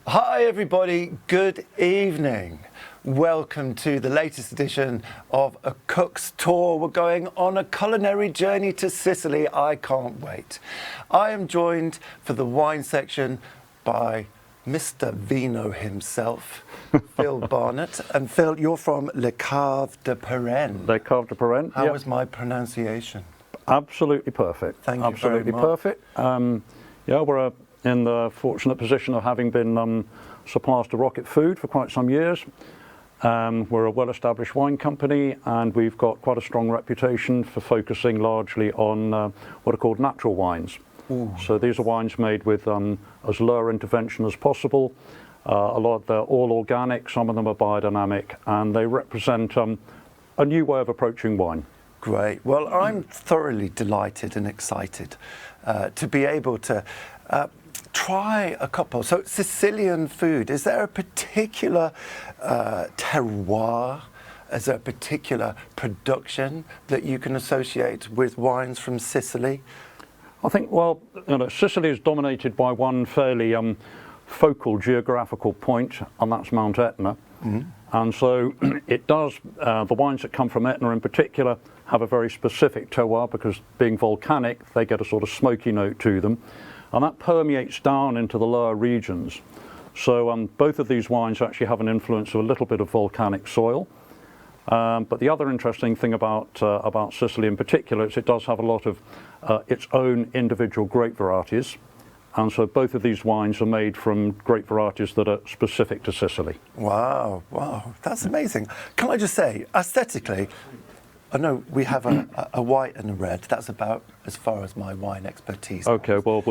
Hi everybody, good evening. Welcome to the latest edition of A Cook's Tour. We're going on a culinary journey to Sicily. I can't wait. I am joined for the wine section by Mr. Vino himself, Phil Barnet. And Phil, you're from Le Cave de Perenne. Le Cave de Perenne. How was my pronunciation? Absolutely perfect. Thank you Absolutely very much. perfect. We're in the fortunate position of having been suppliers to Rocket Food for quite some years. We're a well-established wine company, and we've got quite a strong reputation for focusing largely on what are called natural wines. Ooh. So these are wines made with as low intervention as possible. A lot, they're all organic, some of them are biodynamic, and they represent a new way of approaching wine. Great. Well, I'm thoroughly delighted and excited to be able to try a couple. So Sicilian food, is there a particular terroir? Is there a particular production that you can associate with wines from Sicily? I think, well, Sicily is dominated by one fairly focal geographical point, and that's Mount Etna. Mm-hmm. And so it does, the wines that come from Etna in particular have a very specific terroir because being volcanic, they get a sort of smoky note to them. And that permeates down into the lower regions. So both of these wines actually have an influence of a little bit of volcanic soil. But the other interesting thing about Sicily in particular is it does have a lot of its own individual grape varieties. And so both of these wines are made from grape varieties that are specific to Sicily. Wow, wow, that's amazing. Can I just say, aesthetically, I know we have a white and a red. That's about as far as my wine expertise. Okay, well,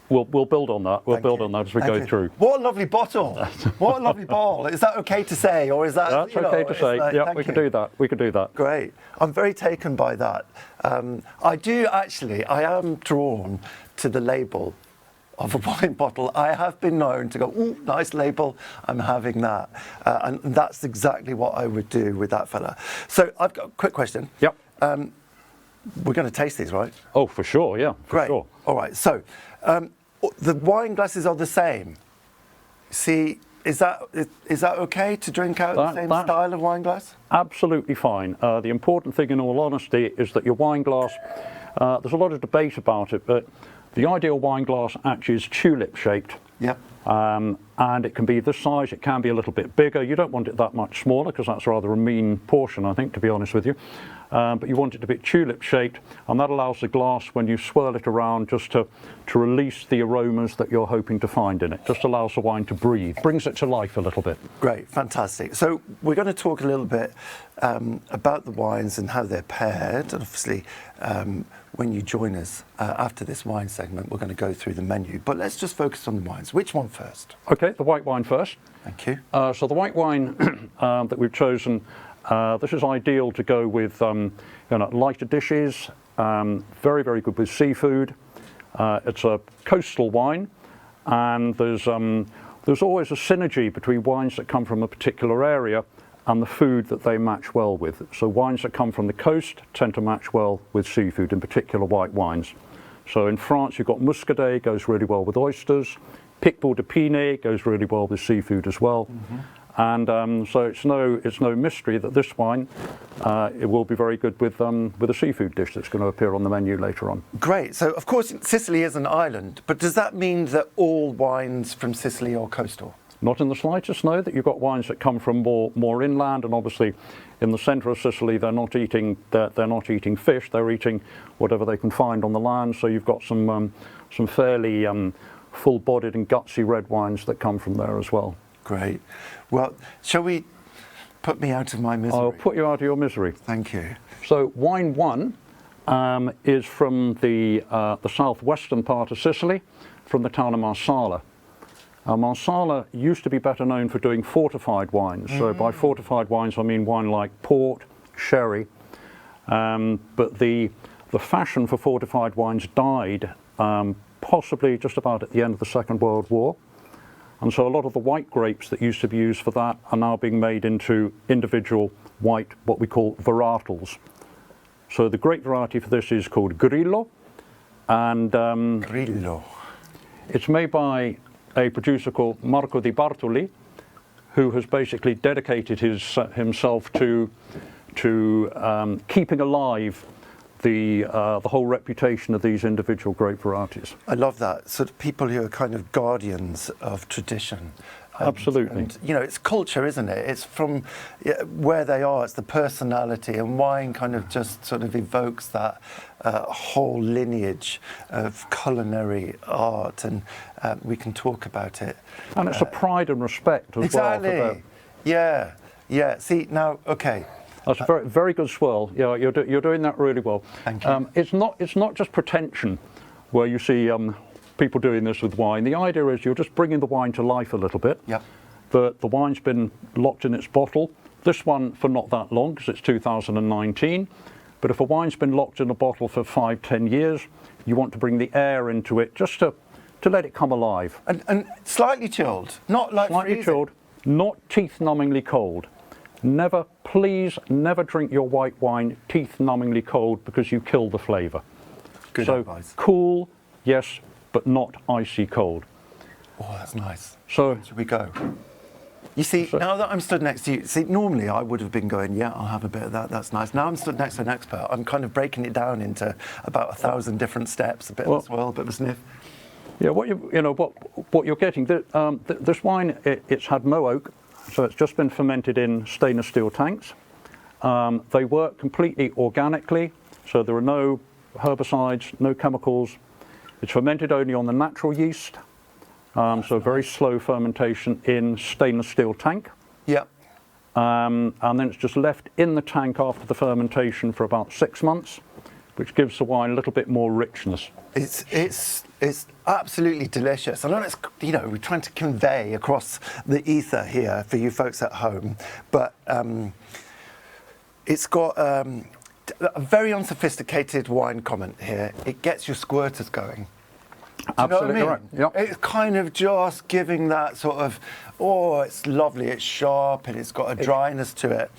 we'll build on that. We'll build on that as we go through. What a lovely bottle! What a lovely ball! Is that okay to say, or is that? That's okay to say. Like, yeah, we can do that. We can do that. Great. I'm very taken by that. I am drawn to the label of a wine bottle. I have been known to go, ooh, nice label, I'm having that. And that's exactly what I would do with that fella. So I've got a quick question. Yep. We're going to taste these, right? Oh, for sure, yeah. Great. Sure. All right, so the wine glasses are the same. See, is that okay to drink out the same style of wine glass? Absolutely fine. The important thing, in all honesty, is that your wine glass, there's a lot of debate about it, but the ideal wine glass actually is tulip shaped. Yep. And it can be this size, it can be a little bit bigger. You don't want it that much smaller because that's rather a mean portion, I think, to be honest with you. But you want it to be tulip shaped, and that allows the glass, when you swirl it around, just to release the aromas that you're hoping to find in it. Just allows the wine to breathe, brings it to life a little bit. Great, fantastic. So we're going to talk a little bit about the wines and how they're paired. And obviously, when you join us after this wine segment, we're going to go through the menu. But let's just focus on the wines. Which one first? Okay, the white wine first. Thank you. So the white wine that we've chosen, this is ideal to go with lighter dishes, very, very good with seafood. It's a coastal wine, and there's always a synergy between wines that come from a particular area and the food that they match well with. So wines that come from the coast tend to match well with seafood, in particular white wines. So in France you've got Muscadet, goes really well with oysters. Picpoul de Pinet goes really well with seafood as well. Mm-hmm. And so it's no mystery that this wine, it will be very good with a seafood dish that's going to appear on the menu later on. Great. So of course Sicily is an island, but does that mean that all wines from Sicily are coastal? Not in the slightest, no. That you've got wines that come from more inland, and obviously in the centre of Sicily they're not eating fish. They're eating whatever they can find on the land. So you've got some fairly full-bodied and gutsy red wines that come from there as well. Great. Well, shall we put me out of my misery? I'll put you out of your misery. Thank you. So wine one is from the southwestern part of Sicily, from the town of Marsala. Marsala used to be better known for doing fortified wines. So by fortified wines I mean wine like port, sherry, but the fashion for fortified wines died possibly just about at the end of the Second World War. And so a lot of the white grapes that used to be used for that are now being made into individual white, what we call varietals. So the grape variety for this is called Grillo, and Grillo. It's made by a producer called Marco Di Bartoli, who has basically dedicated himself to keeping alive the whole reputation of these individual grape varieties. I love that. Sort of people who are kind of guardians of tradition. Absolutely. And, you know, it's culture, isn't it? It's from where they are, it's the personality, and wine kind of just sort of evokes that whole lineage of culinary art, and we can talk about it. And it's a pride and respect as exactly. well. Exactly. Yeah. See, now, okay. That's a very, very good swirl. Yeah, you're doing that really well. Thank you. It's not just pretension, where you see people doing this with wine. The idea is you're just bringing the wine to life a little bit. Yep. The wine's been locked in its bottle. This one for not that long, because it's 2019. But if a wine's been locked in a bottle for 5-10 years, you want to bring the air into it just to let it come alive. And slightly chilled, not like slightly freezing. chilled, not teeth-numbingly cold. Never, please, never drink your white wine teeth-numbingly cold, because you kill the flavour. Good advice. Cool, yes, but not icy cold. Oh, that's nice. So should we go? You see, now that I'm stood next to you, see, normally I would have been going, yeah, I'll have a bit of that, that's nice. Now I'm stood next to an expert, I'm kind of breaking it down into about 1,000 different steps, a bit of a swirl, a bit of a sniff. Yeah, what you're getting, this wine, it's had no oak, so it's just been fermented in stainless steel tanks. They work completely organically, so there are no herbicides, no chemicals. It's fermented only on the natural yeast, so very slow fermentation in stainless steel tank. Yeah. And then it's just left in the tank after the fermentation for about 6 months, which gives the wine a little bit more richness. It's absolutely delicious. I know it's, you know, we're trying to convey across the ether here for you folks at home, but it's got a very unsophisticated wine comment here. It gets your squirters going. Absolutely right. Yep. It's kind of just giving that sort of, oh, it's lovely, it's sharp, and it's got a dryness to it,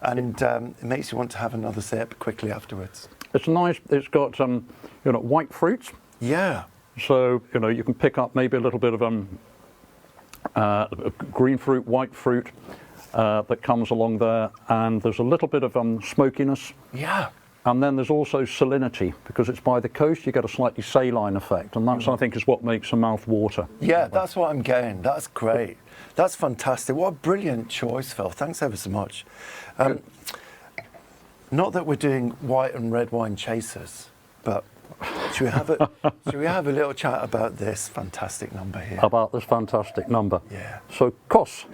and it makes you want to have another sip quickly afterwards. It's nice. It's got white fruits. Yeah. So you can pick up maybe a little bit of green fruit, white fruit that comes along there, and there's a little bit of smokiness. Yeah. And then there's also salinity, because it's by the coast. You get a slightly saline effect, and that's I think is what makes a mouth water. Yeah, that's what I'm getting. That's great. That's fantastic. What a brilliant choice, Phil. Thanks ever so much. Not that we're doing white and red wine chasers, but should we have a little chat about this fantastic number here? About this fantastic number. Yeah. So Kos.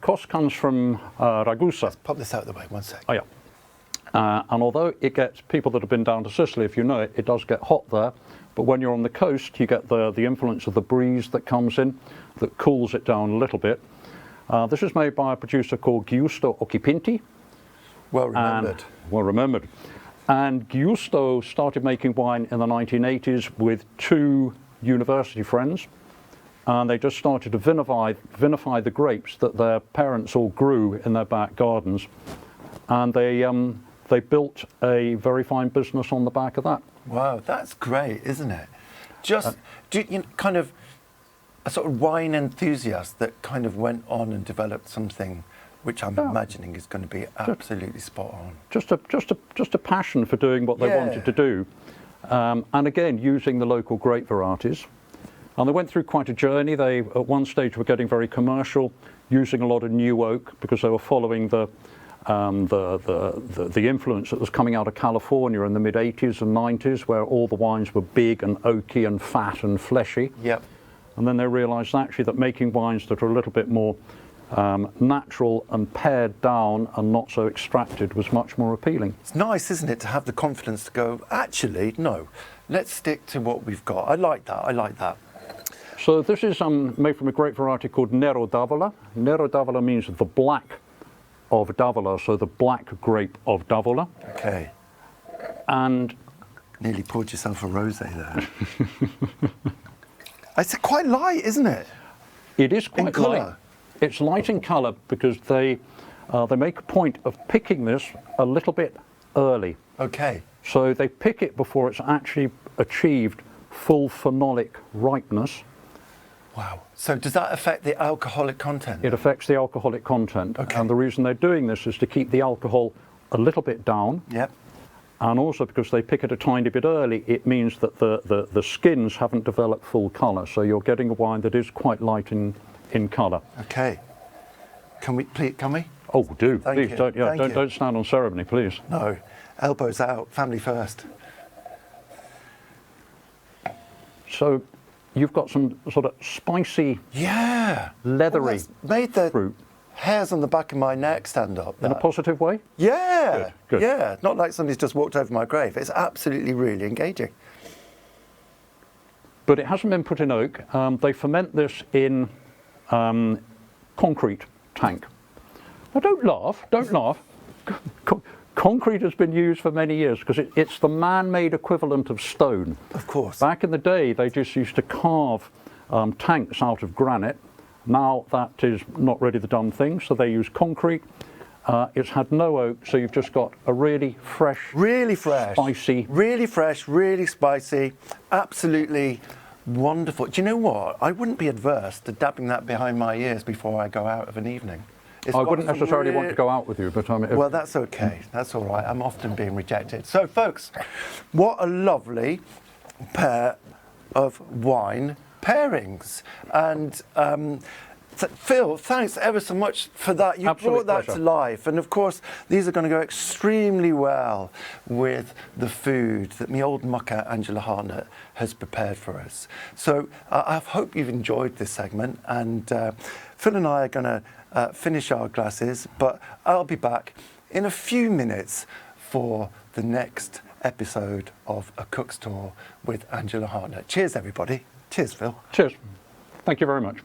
Kos comes from Ragusa. Let's pop this out of the way, one sec. Oh yeah. And although it gets, people that have been down to Sicily, if you know it, it does get hot there. But when you're on the coast, you get the influence of the breeze that comes in, that cools it down a little bit. This is made by a producer called Giusto Occhipinti. Well remembered. Well remembered. And Giusto started making wine in the 1980s with 2 university friends. And they just started to vinify the grapes that their parents all grew in their back gardens. And they built a very fine business on the back of that. Wow, that's great, isn't it? Just kind of a sort of wine enthusiast that kind of went on and developed something which I'm imagining is going to be absolutely spot on. Just a passion for doing what they wanted to do, and again using the local grape varieties. And they went through quite a journey. They at one stage were getting very commercial, using a lot of new oak because they were following the influence that was coming out of California in the mid-80s and 90s, where all the wines were big and oaky and fat and fleshy. Yep. And then they realised actually that making wines that are a little bit more natural and pared down and not so extracted was much more appealing. It's nice, isn't it, to have the confidence to go, actually, no, let's stick to what we've got. I like that. So this is made from a grape variety called Nero d'Avola. Nero d'Avola means the black of D'Avola, so the black grape of D'Avola. Okay. And nearly poured yourself a rosé there. It's quite light, isn't it? It is quite in colour. Light. It's light in colour because they make a point of picking this a little bit early. Okay. So they pick it before it's actually achieved full phenolic ripeness. Wow. So does that affect the alcoholic content? It affects the alcoholic content. Okay. And the reason they're doing this is to keep the alcohol a little bit down. Yep. And also because they pick it a tiny bit early, it means that the skins haven't developed full colour. So you're getting a wine that is quite light in colour. Okay. Can we, please, can we? Oh, do. Thank Please, you. don't stand on ceremony, please. No. Elbows out, family first. So you've got some sort of spicy, leathery that's made the fruit. hairs on the back of my neck stand up. In a positive way? Yeah. Good. Yeah. Not like somebody's just walked over my grave. It's absolutely really engaging. But it hasn't been put in oak. They ferment this in concrete tank. Now don't laugh. Concrete has been used for many years because it's the man-made equivalent of stone. Of course. Back in the day, they just used to carve tanks out of granite. Now that is not really the done thing, so they use concrete. It's had no oak, so you've just got a really fresh, spicy. Really fresh, really spicy, absolutely wonderful. Do you know what? I wouldn't be adverse to dabbing that behind my ears before I go out of an evening. I wouldn't necessarily want to go out with you, but well, that's okay. That's all right. I'm often being rejected. So, folks, what a lovely pair of wine pairings. And Phil, thanks ever so much for that. You Absolute brought that pleasure. to life. And of course, these are going to go extremely well with the food that my old mucker, Angela Hartnett, has prepared for us. So I hope you've enjoyed this segment. And Phil and I are going to finish our glasses, but I'll be back in a few minutes for the next episode of A Cook's Tour with Angela Hartnett. Cheers, everybody. Cheers, Phil. Cheers. Thank you very much.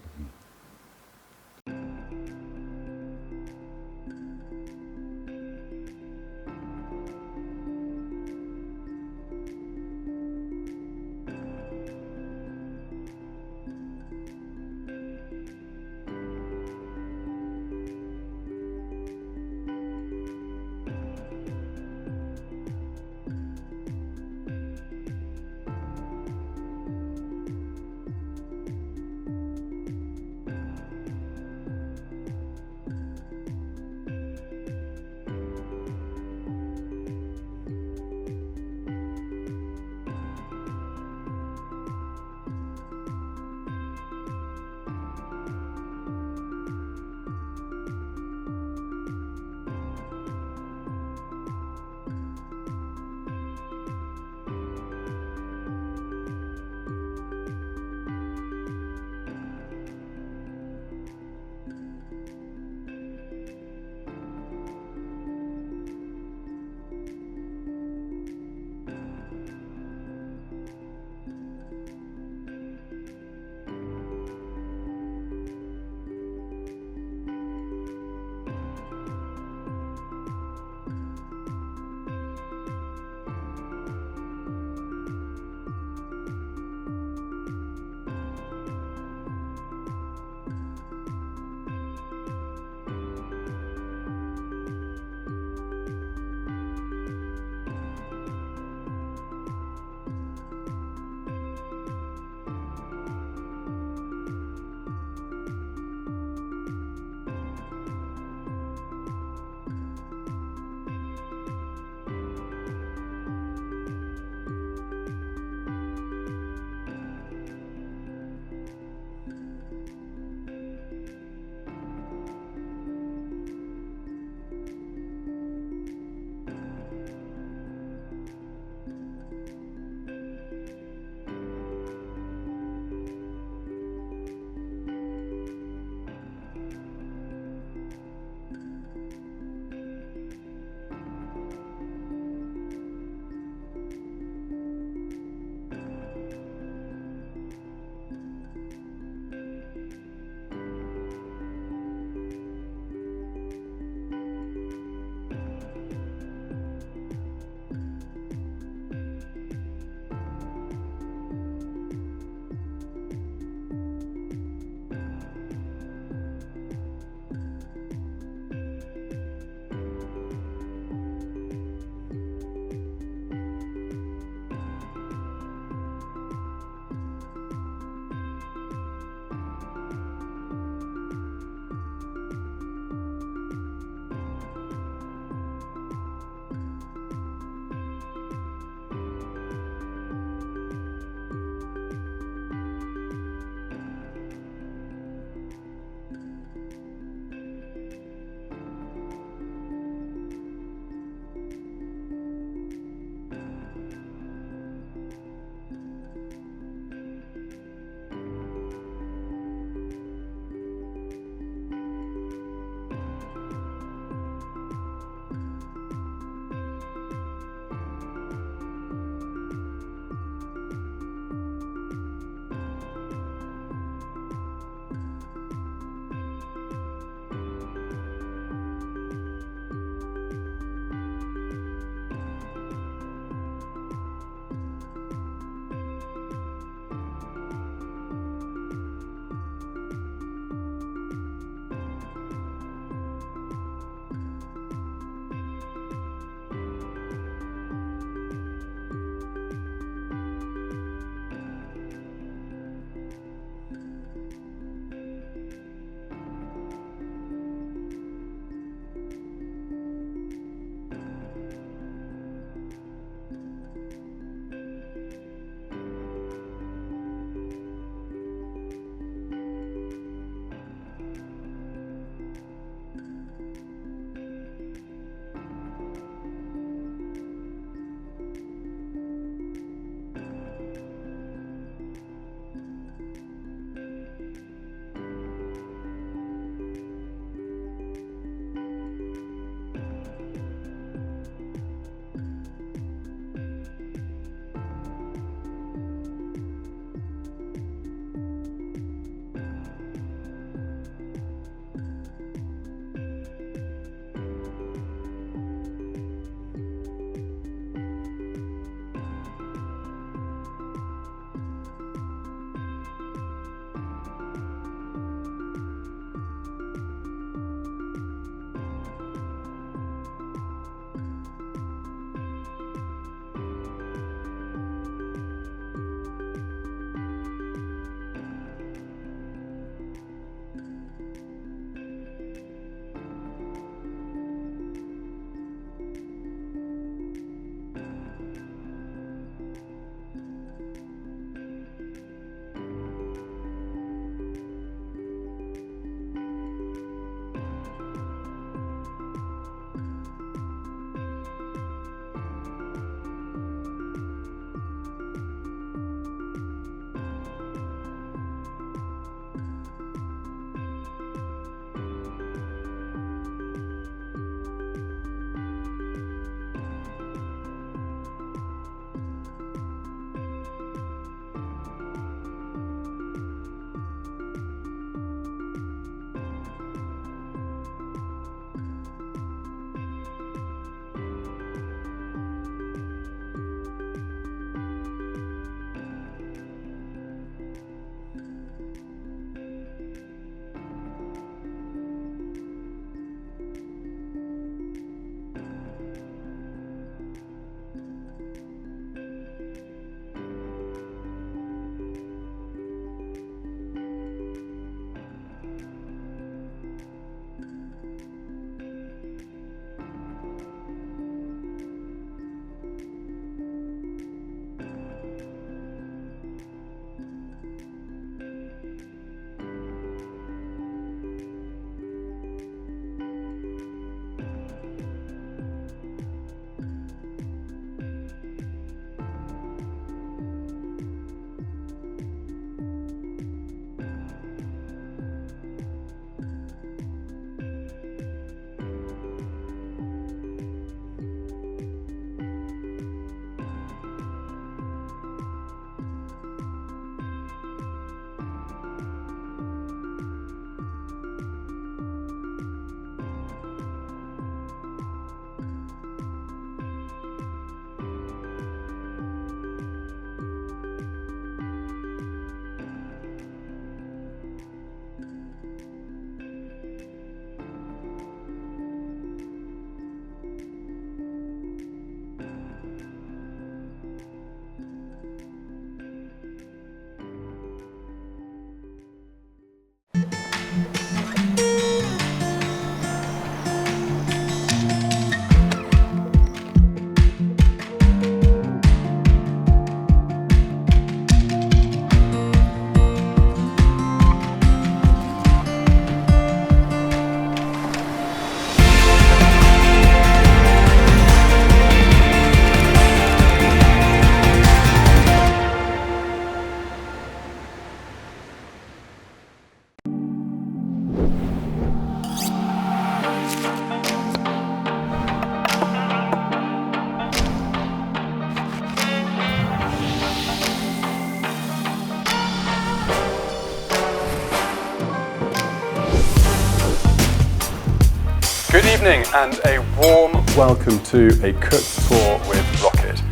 Good evening and a warm welcome to a cook's tour with Rocket.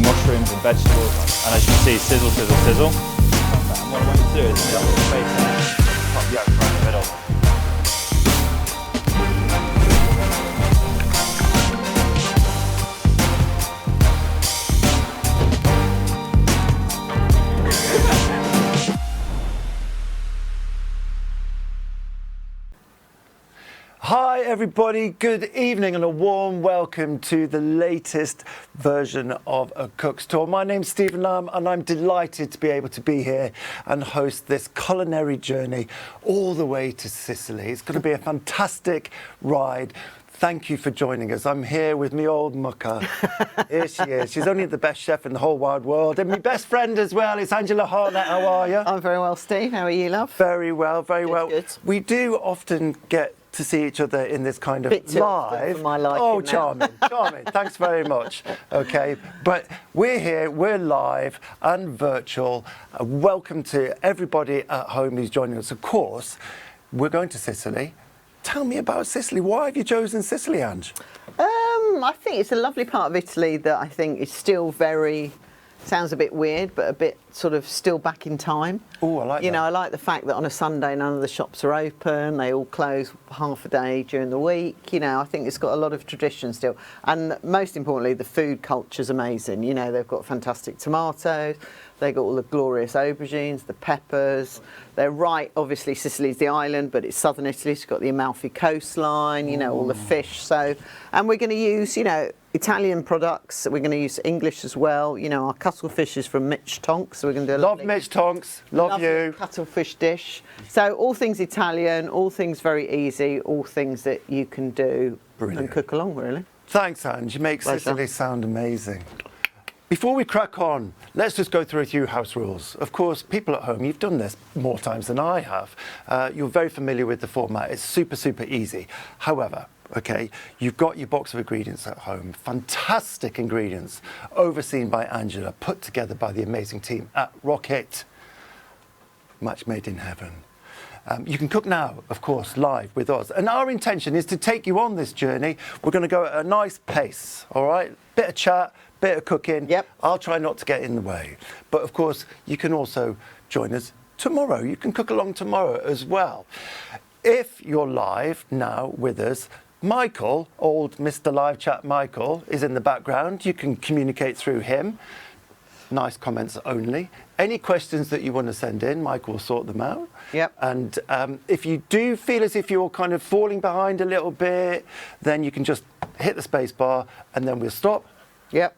Mushrooms and vegetables, and as you can see, sizzle, sizzle, sizzle. And what I want you to do is put the space in it, pop yolk right in the middle. Hi everybody, good evening and a warm welcome to the latest version of A Cook's Tour. My name's Stephen Lamb and I'm delighted to be able to be here and host this culinary journey all the way to Sicily. It's going to be a fantastic ride. Thank you for joining us. I'm here with me old mucker. Here she is. She's only the best chef in the whole wide world. And my best friend as well is Angela Hartnett. How are you? I'm very well, Steve. How are you, love? Very well, very well. Good. We do often get to see each other in this kind of Bit too live. often for my liking Oh, now. charming, charming. Thanks very much. Okay, but we're here, we're live and virtual. Welcome to everybody at home who's joining us. Of course, we're going to Sicily. Tell me about Sicily. Why have you chosen Sicily, Ange? I think it's a lovely part of Italy that I think is still very, sounds a bit weird, but a bit sort of still back in time. Oh, I like that. You know, I like the fact that on a Sunday none of the shops are open. They all close half a day during the week. You know, I think it's got a lot of tradition still. And most importantly, the food culture's amazing. You know, they've got fantastic tomatoes. They've got all the glorious aubergines, the peppers. They're right, obviously Sicily's the island, but it's southern Italy. It's got the Amalfi coastline, you know, all the fish. So, and we're going to use, you know, Italian products. We're going to use English as well. You know, our cuttlefish is from Mitch Tonks, so we're going to do a Love Mitch Tonks, love lovely you. cuttlefish dish. So all things Italian, all things very easy, all things that you can do Brilliant. and cook along, really. Thanks, Ange. You make Pleasure. Sicily sound amazing. Before we crack on, let's just go through a few house rules. Of course, people at home, you've done this more times than I have. You're very familiar with the format. It's super, super easy. However, okay, you've got your box of ingredients at home. Fantastic ingredients, overseen by Angela, put together by the amazing team at Rocket. Match made in heaven. You can cook now, of course, live with us. And our intention is to take you on this journey. We're going to go at a nice pace, all right? Bit of chat, bit of cooking. Yep. I'll try not to get in the way. But of course, you can also join us tomorrow. You can cook along tomorrow as well. If you're live now with us, Michael, old Mr. Live Chat Michael, is in the background. You can communicate through him. Nice comments only. Any questions that you want to send in, Mike will sort them out. Yep. And if you do feel as if you're kind of falling behind a little bit, then you can just hit the space bar and then we'll stop. Yep.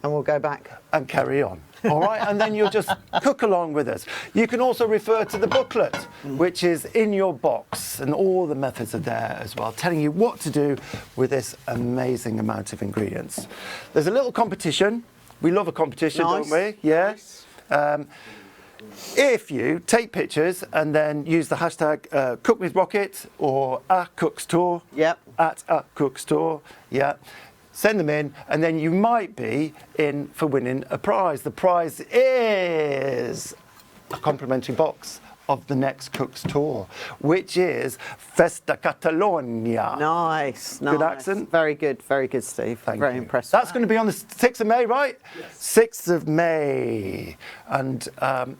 And we'll go back. And carry on. All right, and then you'll just cook along with us. You can also refer to the booklet, which is in your box, and all the methods are there as well, telling you what to do with this amazing amount of ingredients. There's a little competition. We love a competition, Nice. don't we? Yeah. Nice. If you take pictures and then use the hashtag #CookWithRocket or @CooksTour, Yep. @CooksTour, yeah. Send them in, and then you might be in for winning a prize. The prize is a complimentary box of the next Cook's Tour, which is FESTA CATALONIA. Nice. Good nice. accent? Very good, Steve. Thank very you. impressed. That's going to be on the 6th of May, right? Yes. 6th of May. And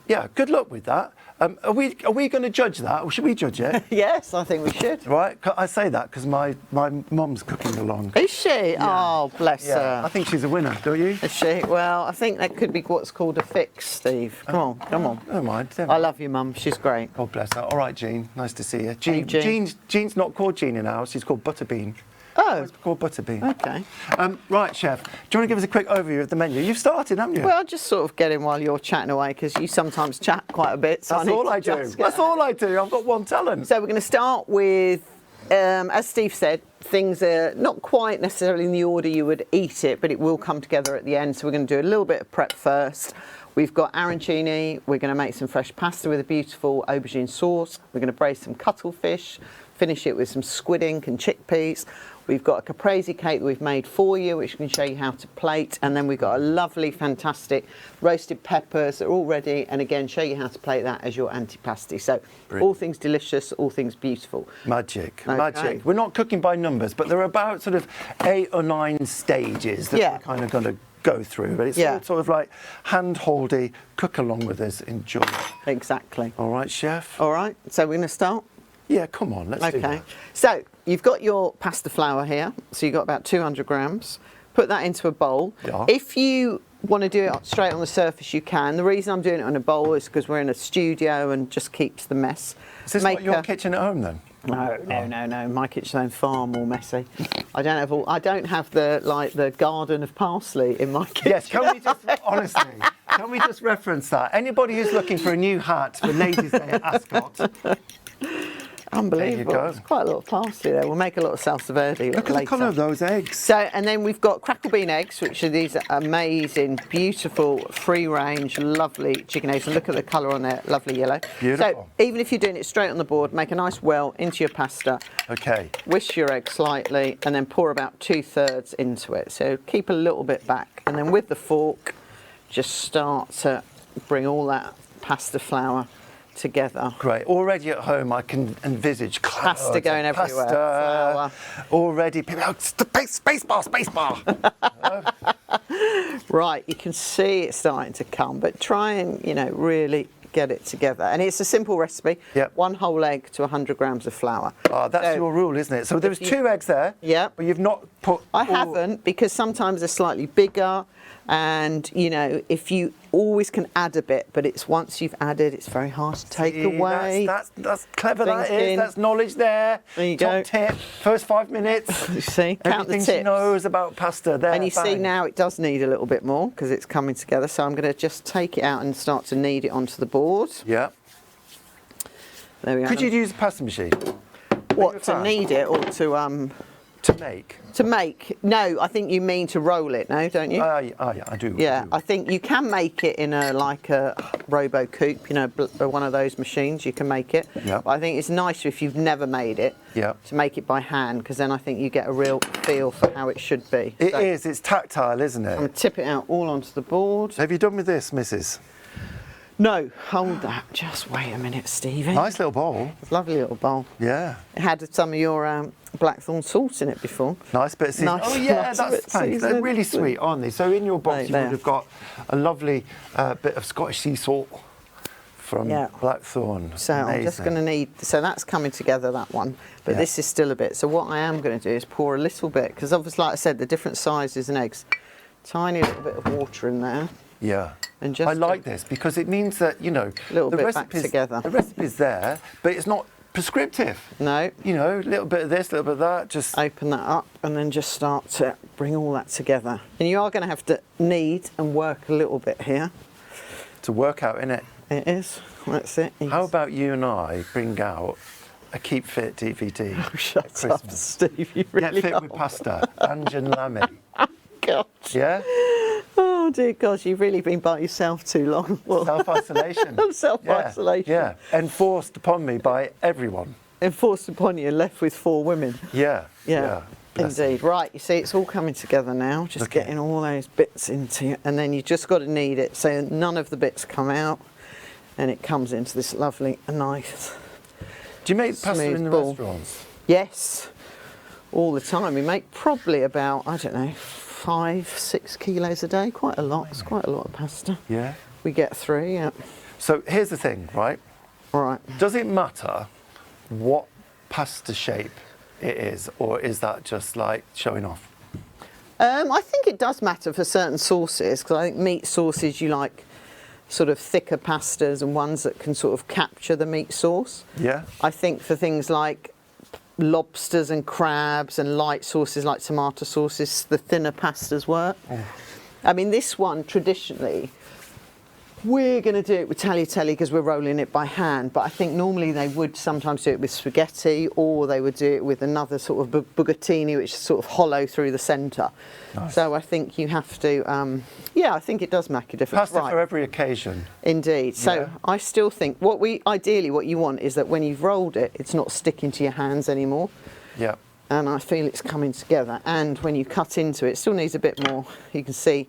yeah, good luck with that. Are we going to judge that, or should we judge it? Yes, I think we should. Right? I say that because my mum's cooking along. Is she? Oh, bless Yeah, I her. think she's a winner, don't you? Is she? Well, I think that could be what's called a fix, Steve. Come on. Don't mind. I love you, Mum. She's great. God bless her. All right, Jean. Nice to see you. Hey, Jean. Jean's not called Jean in ours. She's called Butterbean. Oh, It's called Butterbean. okay. Right, Chef. Do you want to give us a quick overview of the menu? You've started, haven't you? Well, just sort of get in while you're chatting away because you sometimes chat quite a bit. So That's need all to I do. just get- That's all I do. I've got one talent. So we're going to start with as Steve said, things are not quite necessarily in the order you would eat it, but it will come together at the end. So we're going to do a little bit of prep first. We've got arancini. We're going to make some fresh pasta with a beautiful aubergine sauce. We're going to braise some cuttlefish, finish it with some squid ink and chickpeas. We've got a caprese cake that we've made for you, which we can show you how to plate. And then we've got a lovely, fantastic roasted peppers that are all ready. And again, show you how to plate that as your antipasti. So all things delicious, all things beautiful. Magic, Okay. magic. We're not cooking by numbers, but there are about sort of 8 or 9 stages that we're kind of going to go through. But it's all sort of like hand-holdy, cook along with us, enjoy. Exactly. All right, chef? All right, so we're going to start? Yeah, come on, let's do that. So you've got your pasta flour here. So you've got about 200 grams. Put that into a bowl. Yeah. If you want to do it straight on the surface, you can. The reason I'm doing it on a bowl is because we're in a studio and just keeps the mess. Is this not your kitchen at home then? No. My kitchen's far more messy. I don't have the garden of parsley in my kitchen. Yes, can we just, honestly, can we just reference that? Anybody who's looking for a new hat for Ladies' Day at Ascot, unbelievable. There you go. There's quite a lot of parsley there. We'll make a lot of salsa verde look at later. the colour of those eggs. So, and then we've got crackle bean eggs, which are these amazing, beautiful, free-range, lovely chicken eggs. And look at the colour on there, lovely yellow. Beautiful. So, even if you're doing it straight on the board, make a nice well into your pasta. Okay. Whisk your egg slightly, and then pour about 2/3 into it. So keep a little bit back, and then with the fork, just start to bring all that pasta flour together. Great. Already at home, I can envisage clouds Pasta going of everywhere. Pasta. Already, people. Oh, space bar. Right, you can see it starting to come, but try and really get it together. And it's a simple recipe. Yep. 1 whole egg to 100 grams of flour. Oh, that's your rule, isn't it? So there was 2 eggs there. Yeah. But you've not put. I haven't, because sometimes they're slightly bigger, and if you always can add a bit, but it's once you've added, it's very hard to take away. That's clever. That Thinking. is. That's knowledge there. There you Top go. tip. First 5 minutes. You see, count the Everything tips. she knows about pasta there. And you see bang. now it does need a little bit more because it's coming together. So I'm going to just take it out and start to knead it onto the board. Yeah. There we are. Could you use a pasta machine? What, to knead it or to make? To make? No, I think you mean to roll it. No, don't you? Yeah, I do. Yeah, I I think you can make it in a robo coupe, one of those machines. You can make it. Yeah. But I think it's nicer if you've never made it. Yeah. To make it by hand, because then I think you get a real feel for how it should be. It is. It's tactile, isn't I'm going it? to tip it out all onto the board. Have you done with this, Mrs.? No, hold that. Just wait a minute, Stevie. Nice little bowl. Lovely little bowl. Yeah. It had some of your blackthorn sauce in it before. Nice bit of seasoning. Nice- Oh yeah, nice bit that's of thanks. They're seasoning. really sweet, aren't they? So in your box Right you there. would have got a lovely bit of Scottish sea salt from blackthorn. So I'm just going to need, so that's coming together, that one, but Yeah. this is still a bit. So what I am going to do is pour a little bit, because obviously, like I said, the different sizes and eggs, tiny little bit of water in there. Yeah. And just I like this because it means that, Little the bit back recipe's together. The recipe's there, but it's not prescriptive. No. A little bit of this, a little bit of that, just Open that up and then just start to bring all that together. And you are going to have to knead and work a little bit here. to work out, innit? It is. That's it. How about you and I bring out a Keep Fit DVD Oh, shut at up, Christmas? Steve. You Get really fit are. with pasta, Ange and Lammy. God. Yeah? Oh, dear God, you've really been by yourself too long. Well, Self-isolation. self-isolation. Yeah. Enforced upon me by everyone. Enforced upon you and left with 4 women. Yeah. Yeah. Bless Indeed. Right, you see, it's all coming together now. Just Okay. getting all those bits into it. And then you just got to knead it so none of the bits come out. And it comes into this lovely, nice, Do you make pasta smooth in the ball. restaurants? Yes, all the time. We make probably about, 5-6 kilos a day. Quite a lot. It's quite a lot of pasta. Yeah. We get through, yeah. So here's the thing, right? All right. Does it matter what pasta shape it is, or is that just like showing off? I think it does matter for certain sauces, because I think meat sauces you like sort of thicker pastas and ones that can sort of capture the meat sauce. Yeah. I think for things like lobsters and crabs and light sauces like tomato sauces, the thinner pastas work. Oh. I mean, this one traditionally, We're going to do it with tagliatelle because we're rolling it by hand, but I think normally they would sometimes do it with spaghetti, or they would do it with another sort of bucatini, which is sort of hollow through the centre. Nice. So I think you have to, yeah, I think it does make a difference. Pasta for every occasion. Indeed. So Yeah. I still think ideally what you want is that when you've rolled it, it's not sticking to your hands anymore. Yeah. And I feel it's coming together. And when you cut into it, it still needs a bit more. You can see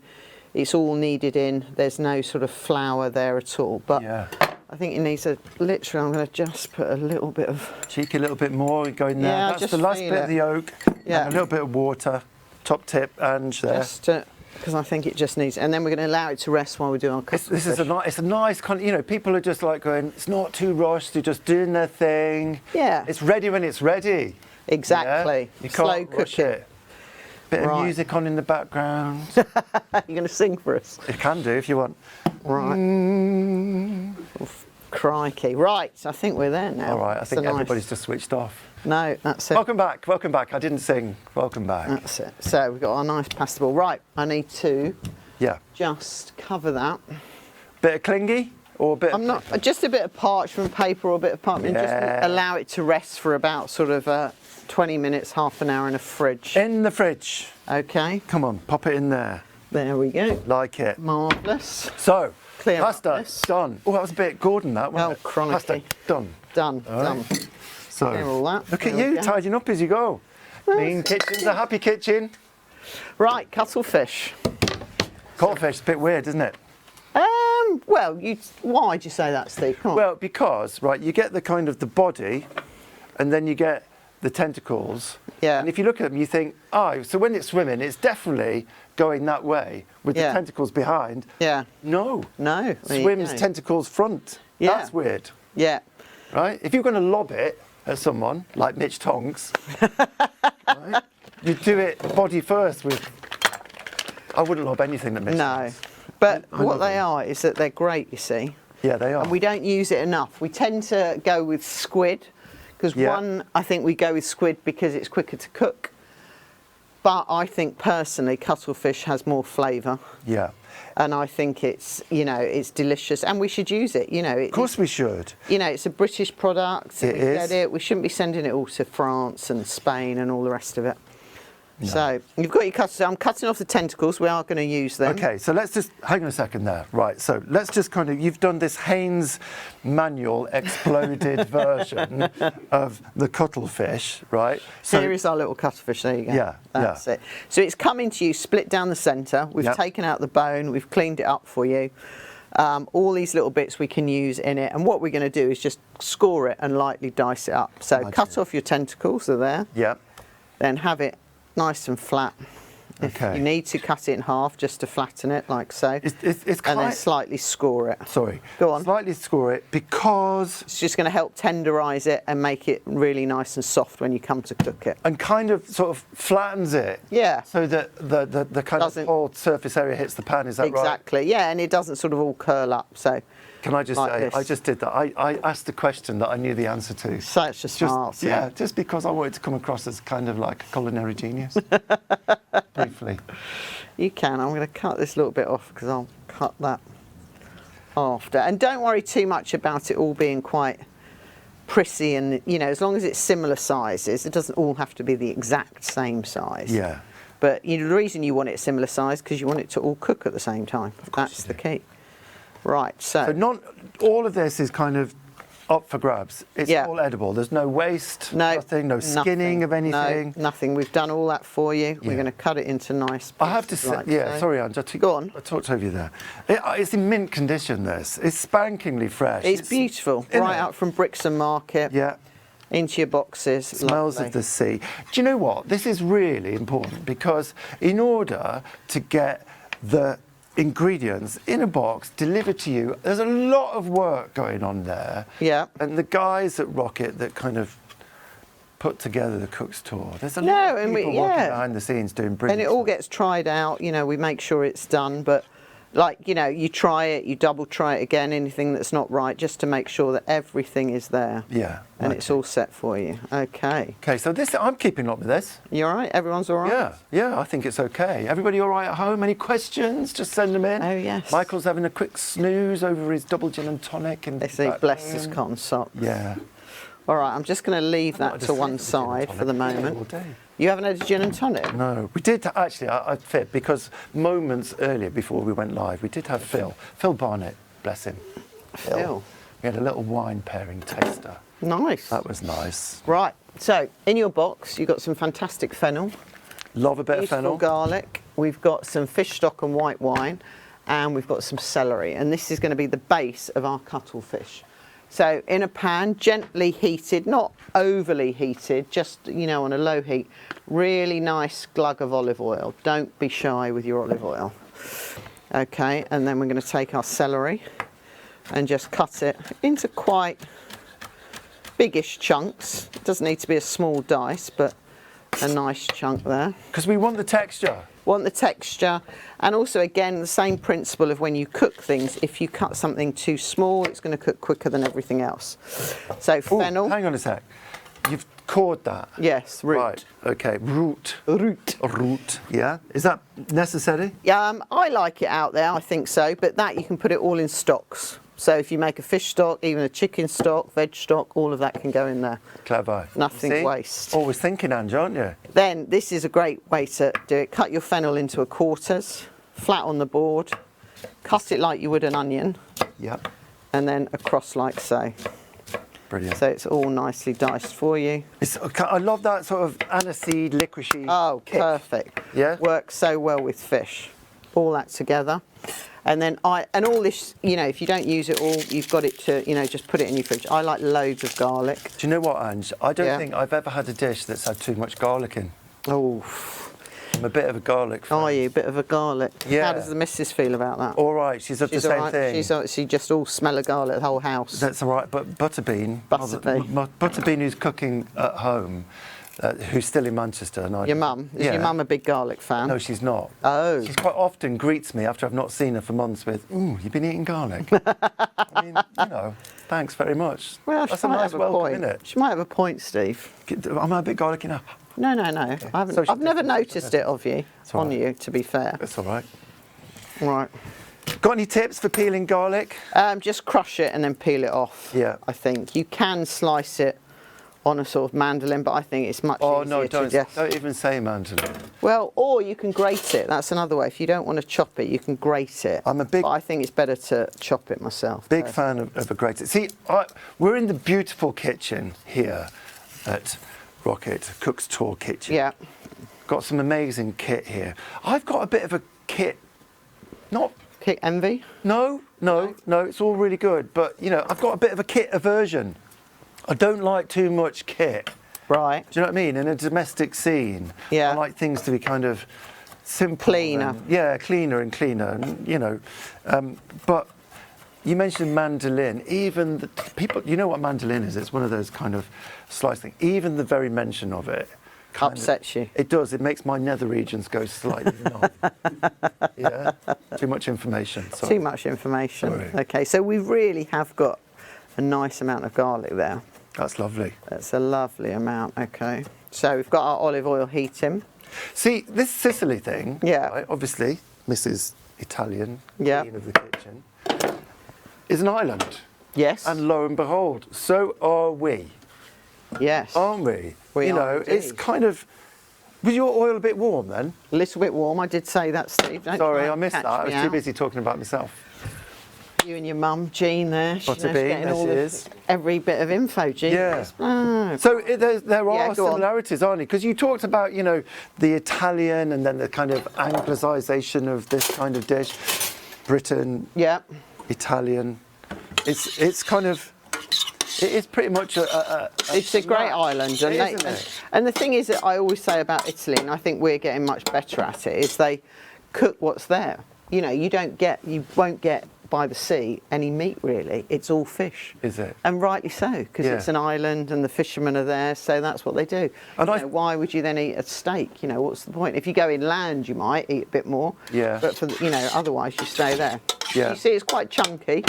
it's all kneaded in. There's no sort of flour there at all. But Yeah. I think it needs literally, I'm going to just put a little bit of... Cheeky little bit more going there. Yeah, That's just the last feel bit it. of the yolk. Yeah. And a little bit of water. Top tip, Ange, there. Just because I think it just needs... And then we're going to allow it to rest while we do our cuttlefish. This is it's a nice kind of, you know, people are just like going, it's not too rushed, they're just doing their thing. Yeah. It's ready when it's ready. Exactly. Yeah? You Slow can't cook rush it. it. Bit of Right. music on in the background. You're going to sing for us? You can do if you want. Right. Oh, crikey. Right, I think we're there now. All right, I That's think a nice- everybody's just switched off. No, that's it. Welcome back, welcome back. I didn't sing. Welcome back. That's it. So we've got our nice pasta ball. Right, I need to Yeah. just cover that. Bit of clingy or a bit I'm not, just a bit of parchment paper or a bit of parchment, Yeah. just allow it to rest for about sort of 20 minutes, half an hour in a fridge. in the fridge. Okay, Come on, pop it in there. there we go. Like it. Marvellous. So, Clear up pasta this. done. Oh, that was a bit Gordon, that wasn't Oh, it? crikey. Pasta done. Done, All done. right. So, Clear all that. look at There we you go. tidying up as you go. Clean kitchen's a happy kitchen. Right, cuttlefish. Cuttlefish, a bit weird, isn't it? Well, why'd you say that, Steve? Come on. Well, because, right, you get the kind of the body and then you get the tentacles. Yeah. And if you look at them, you think, oh, so when it's swimming, it's definitely going that way with Yeah. the tentacles behind. Yeah. No. No. there you Swims go. tentacles front. Yeah. That's weird, Yeah. right? If you're going to lob it at someone, like Mitch Tonks, right, you do it body first with... I wouldn't lob anything that Mitch No. Tonks. But I what love they them. are is that they're great, you see. Yeah, they are. And we don't use it enough. We tend to go with squid because Yeah. one, I think we go with squid because it's quicker to cook. But I think personally, cuttlefish has more flavour, Yeah. and I think it's it's delicious, and we should use it. Of course we should. it's a British product. It we is. Get it. We shouldn't be sending it all to France and Spain and all the rest of it. So you've got your cuttlefish. I'm cutting off the tentacles. We are going to use them. Okay, so let's just hang on a second there. Right, so let's just kind of, you've done this Haynes manual exploded version of the cuttlefish, right? So Here is our little cuttlefish. There you go. Yeah, That's yeah. it. So it's coming to you, split down the centre. We've Yep. taken out the bone. We've cleaned it up for you. All these little bits we can use in it. And what we're going to do is just score it and lightly dice it up. So Imagine. cut off your tentacles. They're there. yeah, Then have it nice and flat. If Okay. you need to cut it in half just to flatten it, like so. it's And then kind slightly score it. sorry, Go on. slightly score it because, It's just going to help tenderise it and make it really nice and soft when you come to cook it. and kind of sort of flattens it. Yeah. So that the kind of Doesn't- whole surface area hits the pan, is that right? Exactly. Yeah, and it doesn't sort of all curl up. So Can I just Like say, this. I just did that. I asked a question that I knew the answer to. such a smart. Just, yeah, just because I wanted to come across as kind of like a culinary genius. Briefly. You can. I'm going to cut this little bit off because I'll cut that after. And don't worry too much about it all being quite prissy, and as long as it's similar sizes, it doesn't all have to be the exact same size. Yeah. But the reason you want it similar size because you want it to all cook at the same time. That's the key. Right. So not all of this is kind of up for grabs. It's Yeah. all edible. There's no waste, No, nothing, no skinning of anything. No, nothing. We've done all that for you. Yeah. We're going to cut it into nice pieces. I have to say, like yeah, so. sorry, Ange, Go on. I talked over you there. It's in mint condition, this. It's spankingly fresh. It's beautiful. isn't Right it? out from Brixton Market. Yeah. Into your boxes. Smells Lovely. of the sea. Do you know what? This is really important because in order to get the ingredients in a box delivered to you, there's a lot of work going on there. Yeah. And the guys at Rocket that kind of put together the cook's tour, there's a No, lot of and people we- working yeah. behind the scenes doing brilliant And it all stuff. gets tried out. We make sure it's done, but Like, you know, you try it, you double try it again, anything that's not right, just to make sure that everything is there. Yeah. And it's all set for you. Okay. Okay, so this, I'm keeping up with this. You all right? Everyone's all right? Yeah, yeah, I think it's okay. Everybody all right at home? Any questions? Just send them in. Oh, yes. Michael's having a quick snooze over his double gin and tonic. And They say, bless his cotton sock. Yeah. All right, I'm just going to leave that I'd to have one said double gin and side for the tonic all moment. day. You haven't had a gin and tonic? No, we did actually. I fit because moments earlier before we went live, we did have Phil Barnet, bless him. Phil. We had a little wine pairing taster. Nice. That was nice. Right, so in your box, you've got some fantastic fennel. Love a bit of Useful fennel. garlic. We've got some fish stock and white wine, and we've got some celery. And this is going to be the base of our cuttlefish. So in a pan, gently heated, not overly heated, just, you know, on a low heat. Really nice glug of olive oil. Don't be shy with your olive oil. Okay, and then we're going to take our celery and just cut it into quite biggish chunks. It doesn't need to be a small dice, but a nice chunk there. Because we want the texture. Want the texture, and also again the same principle of when you cook things, if you cut something too small, it's going to cook quicker than everything else. So Ooh, fennel. hang on a sec. You've cored that. Yes, root. Right. Okay. Root. Root. Yeah. Is that necessary? I like it out there, I think so, but that you can put it all in stocks. So if you make a fish stock, even a chicken stock, veg stock, all of that can go in there. Clever. Nothing See? waste. Always thinking, Ange, aren't you? Then this is a great way to do it. Cut your fennel into quarters, flat on the board, cut it like you would an onion, Yep. and then across like so. Brilliant. So it's all nicely diced for you. I love that sort of aniseed, licoricey Oh, kick. perfect. Yeah? Works so well with fish. All that together. And then and all this, you know, if you don't use it all, you've got it to, you know, just put it in your fridge. I like loads of garlic. Do you know what, Ange? I don't Yeah. think I've ever had a dish that's had too much garlic in. Oh, I'm a bit of a garlic fan. are you? Bit of a garlic. Yeah. How does the missus feel about that? All right, she's of the same all right. thing. She just all smell of garlic, the whole house. That's all right, but Butterbean, Butterbean who's cooking at home, who's still in Manchester. And Your mum? Is your mum a big garlic fan? No, she's not. Oh. She quite often greets me after I've not seen her for months with, "Ooh, you've been eating garlic." I mean, you know, thanks very much. Well, That's she a might nice have a welcome, point. isn't it? She might have a point, Steve. Am I a bit garlicky now? No. I haven't. So she I've never definitely- noticed it of you, all on right. you, to be fair. That's all right. Right. Got any tips for peeling garlic? Just crush it and then peel it off. Yeah. I think you can slice it on a sort of mandolin, but I think it's much Oh easier no, to just. don't even say mandolin. Well, or you can grate it. That's another way. If you don't want to chop it, you can grate it. I'm a big- But I think it's better to chop it myself. Big fan of a grater. See, we're in the beautiful kitchen here at Rocket Cook's Tour Kitchen. Yeah. Got some amazing kit here. I've got a bit of a kit. Not Kick envy. no. It's all really good, but you know, I've got a bit of a kit aversion. I don't like too much kit. Right. Do you know what I mean? In a domestic scene, Yeah. I like things to be kind of simple. Cleaner. Cleaner, and you know. But you mentioned mandolin. Even the people, you know what mandolin is? It's one of those kind of slice things. Even the very mention of it kind of- Upsets you. It does. It makes my nether regions go slightly numb. Yeah. Too much information. Sorry. Too much information. Sorry. Okay, so we really have got a nice amount of garlic there. That's lovely. That's a lovely amount. Okay. So we've got our olive oil heating. See, this Sicily thing, Yeah. right, obviously, Mrs. Italian, Yeah. queen of the kitchen, is an island. Yes. And lo and behold, so are we, yes. aren't we? We you know, are it's indeed. kind of... Was your oil a bit warm then? A little bit warm. I did say that, Steve. Don't Sorry, try I and missed catch that. I was me too out. busy talking about myself. You and your mum, Jean, there. She knows Butterbean, getting there all she the- is. Every bit of info, Jean. Yeah. Ah. So there Yeah, are go on. similarities, aren't there? Because you talked about, you know, the Italian and then the kind of Anglicization of this kind of dish. Britain, Yeah. Italian. It's kind of... It is pretty much It's a great island, and, Isn't it? and the thing is that I always say about Italy, and I think we're getting much better at it, is they cook what's there. You know, you won't get by the sea any meat really. It's all fish. Is it? And rightly so, because Yeah. it's an island and the fishermen are there, so that's what they do. And You know, why would you then eat a steak? You know, what's the point? If you go inland, you might eat a bit more. Yeah. But for you know, otherwise you stay there. Yeah. You see, it's quite chunky.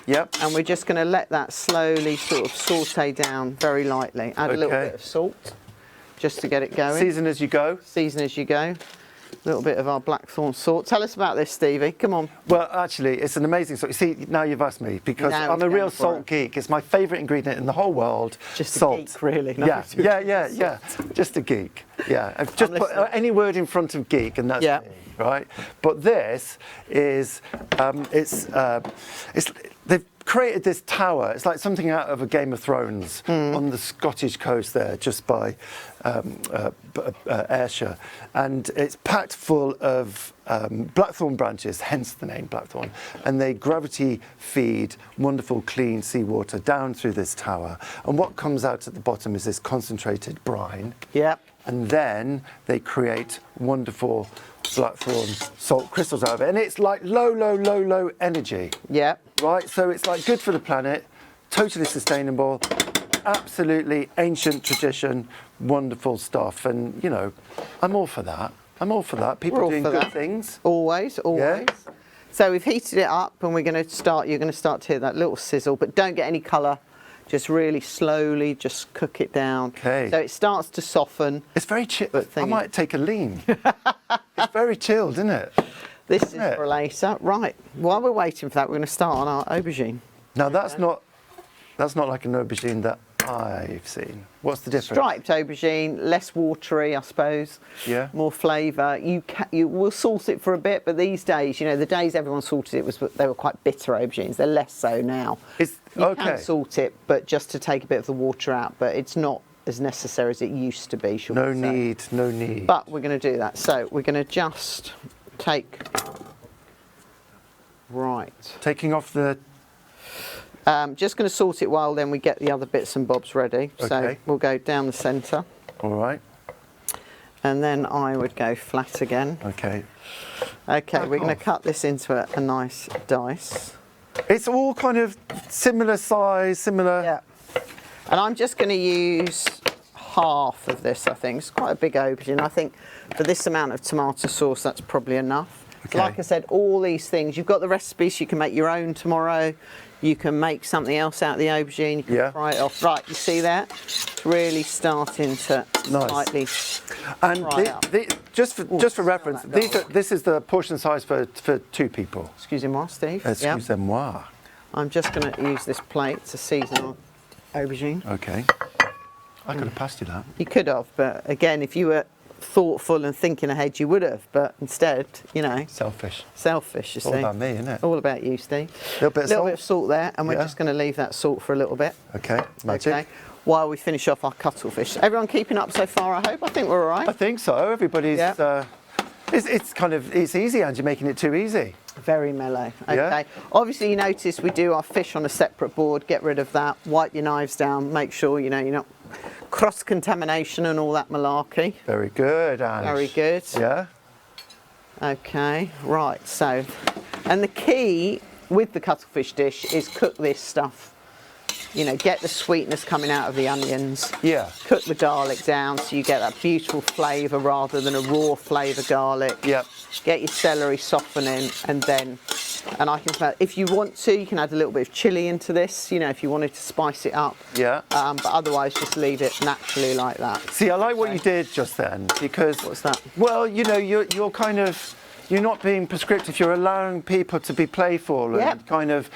Yep. And we're just going to let that slowly sort of saute down very lightly. Add a little Okay. bit of salt just to get it going. Season as you go. Season as you go. A little bit of our blackthorn salt. Tell us about this, Stevie. Come on. Well, actually, it's an amazing salt. You see, now you've asked me, because Now I'm it's a real going for salt it. geek. It's my favourite ingredient in the whole world. Just a salt. geek, really. Yeah, yeah. Just a geek. Yeah. I've just put listening. any word in front of geek, and that's Yeah. me, right? But this is, they've created this tower. It's like something out of a Game of Thrones on the Scottish coast there, just by Ayrshire. And it's packed full of blackthorn branches, hence the name blackthorn. And they gravity feed wonderful clean seawater down through this tower. And what comes out at the bottom is this concentrated brine. Yep. And then they create wonderful blackthorn salt crystals out of it. And it's like low energy. Yep. Right, so it's like good for the planet, totally sustainable, absolutely ancient tradition, wonderful stuff. And, you know, I'm all for that. I'm all for that. People We're all doing for good that. things. Always. So we've heated it up and we're going to start, you're going to start to hear that little sizzle, but don't get any colour. Just really slowly, just cook it down. Okay. So it starts to soften. It's very chilled. But I thingy. might take a lean. It's very chilled, isn't it? This is it? for later. Right. While we're waiting for that, we're going to start on our aubergine. Now that's not like an aubergine that I've seen. What's the difference? Striped aubergine, less watery, I suppose. Yeah. More flavour. You will salt it for a bit, but these days, you know, the days everyone salted it they were quite bitter aubergines. They're less so now. You can salt it, but just to take a bit of the water out. But it's not as necessary as it used to be. Shall we say. No need. But we're going to do that. So we're going to just take. Right. Taking off the. Just going to salt it while then we get the other bits and bobs ready. So Okay. we'll go down the centre. All right. And then I would go flat again. Okay. Okay, we're going to off. cut this into a nice dice. It's all kind of similar size, similar. Yeah. And I'm just going to use half of this, I think. It's quite a big aubergine. I think for this amount of tomato sauce, that's probably enough. Okay. Like I said, all these things, you've got the recipes, you can make your own tomorrow. You can make something else out of the aubergine. You can fry it off. Right, you see that? It's really starting to slightly And fry up. just for reference, that garlic. this is the portion size for two people. Excusez-moi, Steve. Excusez-moi. I'm just going to use this plate to season our aubergine. Okay. I could have passed you that. You could have, but again, if you were thoughtful and thinking ahead, you would have. But instead, you know, Selfish. selfish, you All see. about me, isn't it? All about you, Steve. Little bit of salt. bit of salt there, and we're Yeah. just going to leave that salt for a little bit. Okay. Magic. Okay. While we finish off our cuttlefish. Everyone keeping up so far, I hope? I think we're all I right. think so. Everybody's. Yeah. It's easy, and you're making it too easy. Very mellow. Okay. Yeah. Obviously, you notice we do our fish on a separate board. Get rid of that. Wipe your knives down. Make sure, you know, you're not cross-contamination and all that malarkey. Very good, Ange. Very good. Yeah. Okay, right, so, and the key with the cuttlefish dish is cook this stuff. You know, get the sweetness coming out of the onions. Yeah. Cook the garlic down so you get that beautiful flavour rather than a raw flavour garlic. Yep. Get your celery softening and I can smell, if you want to, you can add a little bit of chilli into this, you know, if you wanted to spice it up. Yeah. But otherwise just leave it naturally like that. See, I like what you did just then, because. What's that? Well, you know, you're kind of. You're not being prescriptive. You're allowing people to be playful Yep. and kind of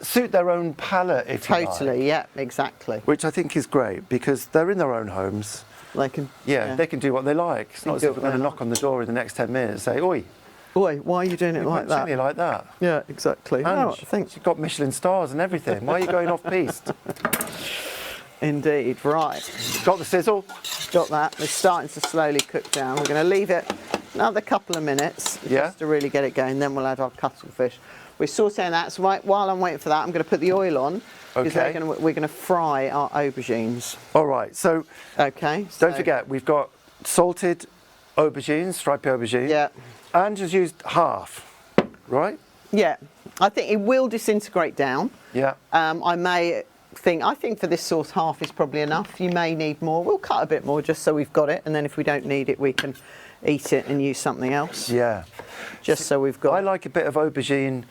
suit their own palate, if you like. Totally, yeah, exactly. Which I think is great, because they're in their own homes. They can, Yeah, they can do what they like. It's not as do if we're what going to they knock on the door in the next 10 minutes and say, oi, Oi, why are you doing it you like can't that? treat me like that. Yeah, exactly. No, I Ange, think you've got Michelin stars and everything. Why are you going off piste? indeed, right. Got the sizzle? Got that. It's starting to slowly cook down. We're going to leave it another couple of minutes just to really get it going. Then we'll add our cuttlefish. We're sauteing that. So while I'm waiting for that, I'm going to put the oil on because Okay. we're going to fry our aubergines. All right, so Okay. don't forget, we've got salted aubergines, striped aubergine. Yeah. And just used half, right? Yeah. I think it will disintegrate down. Yeah. I think for this sauce, half is probably enough. You may need more. We'll cut a bit more just so we've got it, and then if we don't need it, we can eat it and use something else. Yeah. Just so we've got. I like a bit of aubergine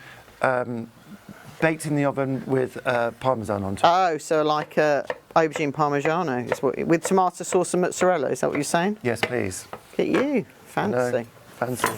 baked in the oven with parmesan on top. Oh, so like aubergine parmigiano is what, with tomato sauce and mozzarella. Is that what you're saying? Yes, please. Look at you, fancy. Fancy.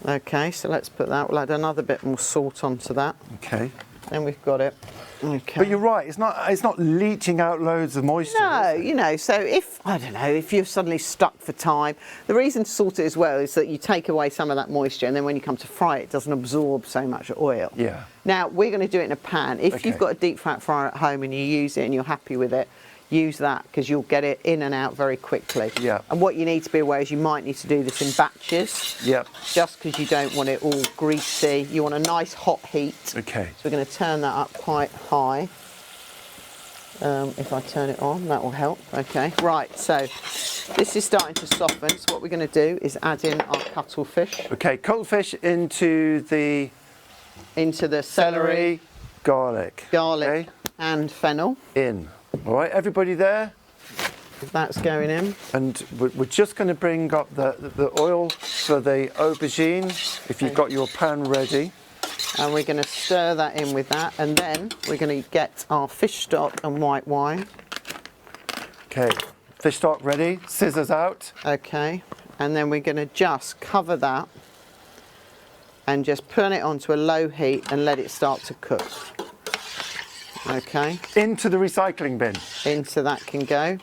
Okay, so let's put that. We'll add another bit more salt onto that. Okay. Then we've got it. Okay. But you're right. It's not leaching out loads of moisture. No, is it? you know, so if you're suddenly stuck for time, the reason to salt it as well is that you take away some of that moisture, and then when you come to fry it, it doesn't absorb so much oil. Yeah. Now, we're going to do it in a pan. If you've got a deep fat fryer at home and you use it and you're happy with it, use that because you'll get it in and out very quickly. Yeah. And what you need to be aware is you might need to do this in batches. Yeah. Just because you don't want it all greasy. You want a nice hot heat. Okay. So we're going to turn that up quite high. If I turn it on, that will help. Okay, right, so this is starting to soften. So what we're going to do is add in our cuttlefish. Okay, cuttlefish into the Celery, garlic. garlic, and fennel. In. All right, everybody there? That's going in. And we're just going to bring up the oil for the aubergine, if you've got your pan ready. And we're going to stir that in with that. And then we're going to get our fish stock and white wine. Okay, fish stock ready, scissors out. Okay, and then we're going to just cover that and just put it onto a low heat and let it start to cook. Okay. Into the recycling bin. Into that can go.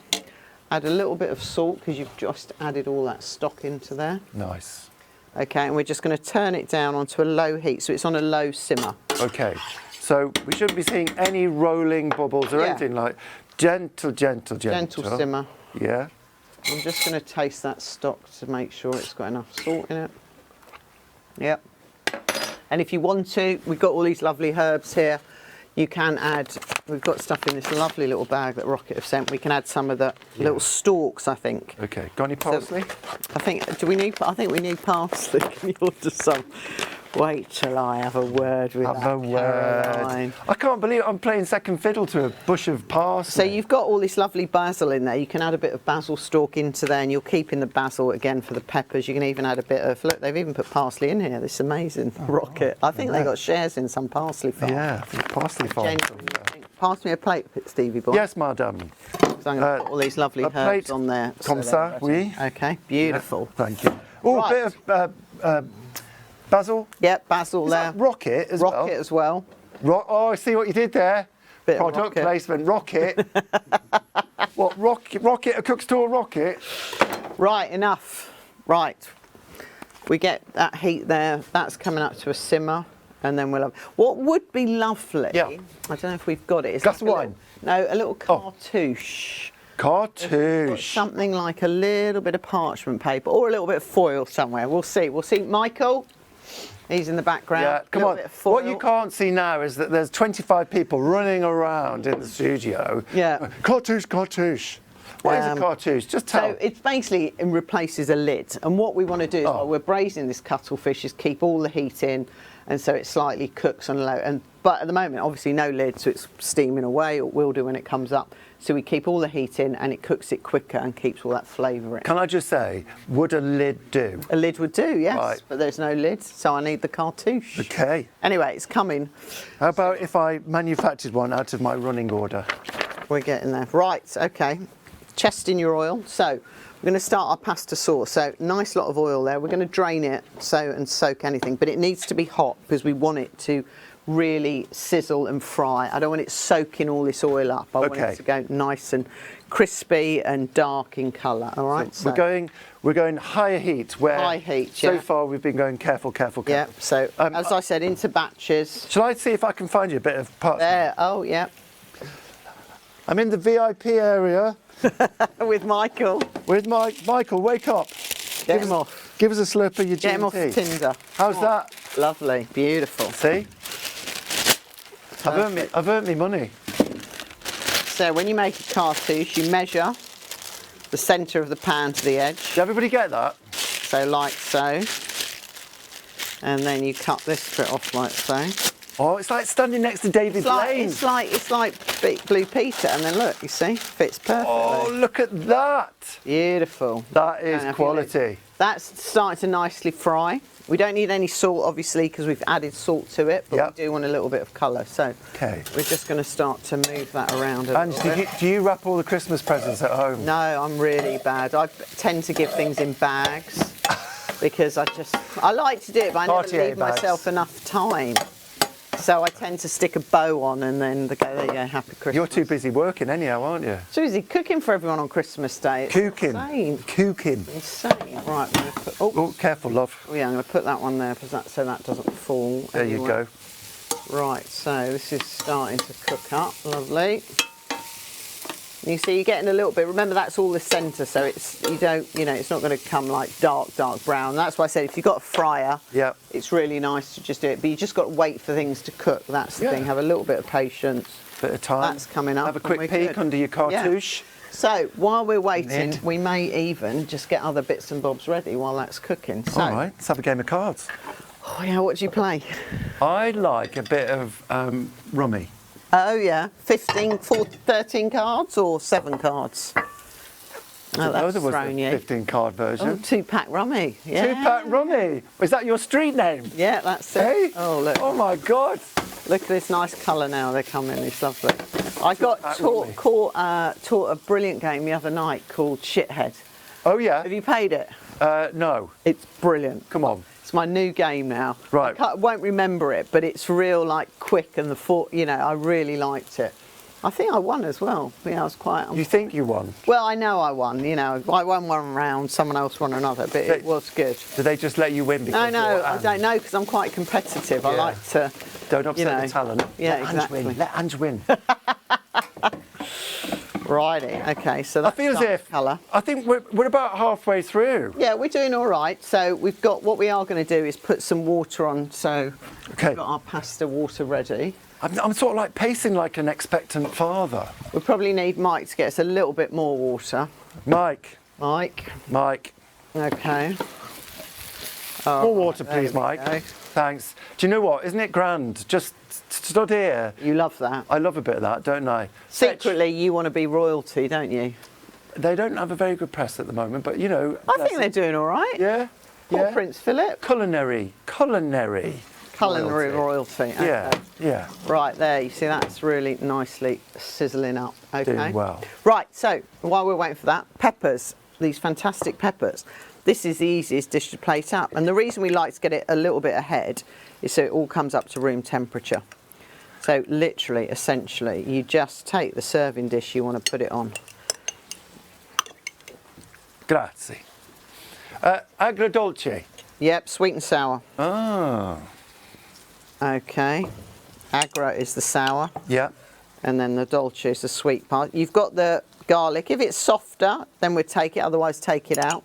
Add a little bit of salt because you've just added all that stock into there. Nice. Okay, and we're just going to turn it down onto a low heat, so it's on a low simmer. Okay, so we shouldn't be seeing any rolling bubbles or anything like gentle. Gentle simmer. Yeah. I'm just going to taste that stock to make sure it's got enough salt in it. Yep. And if you want to, we've got all these lovely herbs here. You can add, we've got stuff in this lovely little bag that Rocket have sent. We can add some of the little stalks, I think. Okay, got any parsley? I think we need parsley. Can you order some? Wait till I have a word with Caroline. I can't believe I'm playing second fiddle to a bush of parsley. So you've got all this lovely basil in there. You can add a bit of basil stalk into there, and you'll keep in the basil again for the peppers. You can even add a bit of, look, they've even put parsley in here. This is amazing. Rocket. I think they got shares in some parsley farm. Yeah, parsley farm. Pass me a plate, Stevie boy. Yes, madam. So I'm going to put all these lovely herbs on there. Comme ça, oui. Okay, beautiful. Yeah, thank you. Oh, Right. a bit of basil. Yep, basil Is there. that rocket as well? Rocket as well. Oh, I see what you did there. Bit of Product rocket. placement, rocket. What, rocket, a cook's tour rocket? Right, enough. Right. We get that heat there. That's coming up to a simmer. And then we'll have... What would be lovely... Yeah. I don't know if we've got it. Is Glass like of wine? A little cartouche. Cartouche. Something like a little bit of parchment paper or a little bit of foil somewhere. We'll see. We'll see. Michael, he's in the background. Yeah, come Little on. bit of foil. What you can't see now is that there's 25 people running around in the studio. Yeah. Cartouche, cartouche. What is a cartouche? Just tell. So it basically replaces a lid. And what we want to do is, while we're braising this cuttlefish, is keep all the heat in, and so it slightly cooks on low. But at the moment, obviously no lid, so it's steaming away, or will do when it comes up. So we keep all the heat in, and it cooks it quicker and keeps all that flavour in. Can I just say, would a lid do? A lid would do, yes, Right. but there's no lid, so I need the cartouche. Okay. Anyway, it's coming. How about if I manufactured one out of my running order? We're getting there. Right, okay. Chest in your oil. So we're going to start our pasta sauce. So nice lot of oil there. We're going to drain it and soak anything, but it needs to be hot because we want it to really sizzle and fry. I don't want it soaking all this oil up. I want it to go nice and crispy and dark in colour. All right. So we're going higher heat. Where high heat. So far we've been going careful. Yeah. So as I said, into batches. Shall I see if I can find you a bit of parts? There. Oh yeah. I'm in the VIP area. With Michael. With Michael, wake up. Get him off. Give us a slurp of your Get him off G&T. Tinder. How's that? Lovely. Beautiful. See? I've earned me money. So when you make a cartouche, you measure the centre of the pan to the edge. Did everybody get that? So like so. And then you cut this bit off like so. Oh, it's like standing next to David Blaine. It's like Big Blue Peter, and then look, you see, fits perfectly. Oh, look at that. Beautiful. That Don't is have quality. you look. That's starting to nicely fry. We don't need any salt, obviously, because we've added salt to it, but Yep. we do want a little bit of colour. So Okay. we're just going to start to move that around a And little bit. do you wrap all the Christmas presents at home? No, I'm really bad. I tend to give things in bags because I like to do it, but I never Cartier leave bags. myself enough time. So I tend to stick a bow on and then they go, there you go, happy Christmas. You're too busy working anyhow, aren't you? Susie, cooking for everyone on Christmas Day. It's Cooking. insane. Cooking. Insane. Right, I'm going to put, Oh, careful, love. yeah, I'm going to put that one there so that doesn't fall. There you anywhere. go. Right, so this is starting to cook up. Lovely. You see, you're getting a little bit. Remember, that's all the centre, so it's it's not going to come like dark brown. That's why I said if you've got a fryer, Yeah. it's really nice to just do it. But you just got to wait for things to cook. That's the Yeah. thing. Have a little bit of patience. Bit of time. That's coming up. Have a and quick we're peek good. under your cartouche. So while we're waiting, Ned. we may even just get other bits and bobs ready while that's cooking. So, All right, let's have a game of cards. oh yeah, what do you play? I like a bit of rummy. Oh yeah, 13 cards or 7 cards? Oh, Oh, that's there was thrown the you. 15-card Oh, version. 2-pack rummy. Yeah. 2-pack rummy. Is that your street name? Yeah, that's it. Hey? Oh look, Oh my God. look at this nice colour now they're coming. It's lovely. I got That taught a brilliant game the other night called Shithead. Oh yeah. Have you played it? No. It's brilliant. Come on. It's my new game now. Right. I won't remember it, but it's real like quick and I really liked it. I think I won as well. Yeah, I was quite. You think you won? Well, I know I won. I won one round, someone else won another, but it was good. Did they just let you win? No, Because no, you're I Ange? don't know because I'm quite competitive. I Yeah. like to. Don't upset know. the talent. Yeah, Let exactly. Ange win. Let Ange win. Righty. Okay, so I that's feel as if colour. I think we're about halfway through. Yeah, we're doing all right. So we've got what we are going to do is put some water on. So Okay. we've got our pasta water ready. I'm sort of like pacing like an expectant father. We probably need Mike to get us a little bit more water. Mike. Mike. Okay. More water, there please, we Mike. go. Thanks. Do you know what? Isn't it grand? Just stood here. You love that. I love a bit of that, don't I? Secretly, you want to be royalty, don't you? They don't have a very good press at the moment, but you know. I think they're doing all right. Yeah. Poor Yeah. Prince Philip. Culinary. Culinary royalty. Okay. Yeah. Yeah. Right there, you see that's really nicely sizzling up. Okay. Doing well. Right, so while we're waiting for that, peppers, these fantastic peppers. This is the easiest dish to plate up. And the reason we like to get it a little bit ahead is so it all comes up to room temperature. So literally, essentially, you just take the serving dish you want to put it on. Grazie. Agrodolce. Yep, sweet and sour. Ah. Okay. Agro is the sour, Yeah. and then the dolce is the sweet part. You've got the garlic. If it's softer, then we'd take it, otherwise take it out.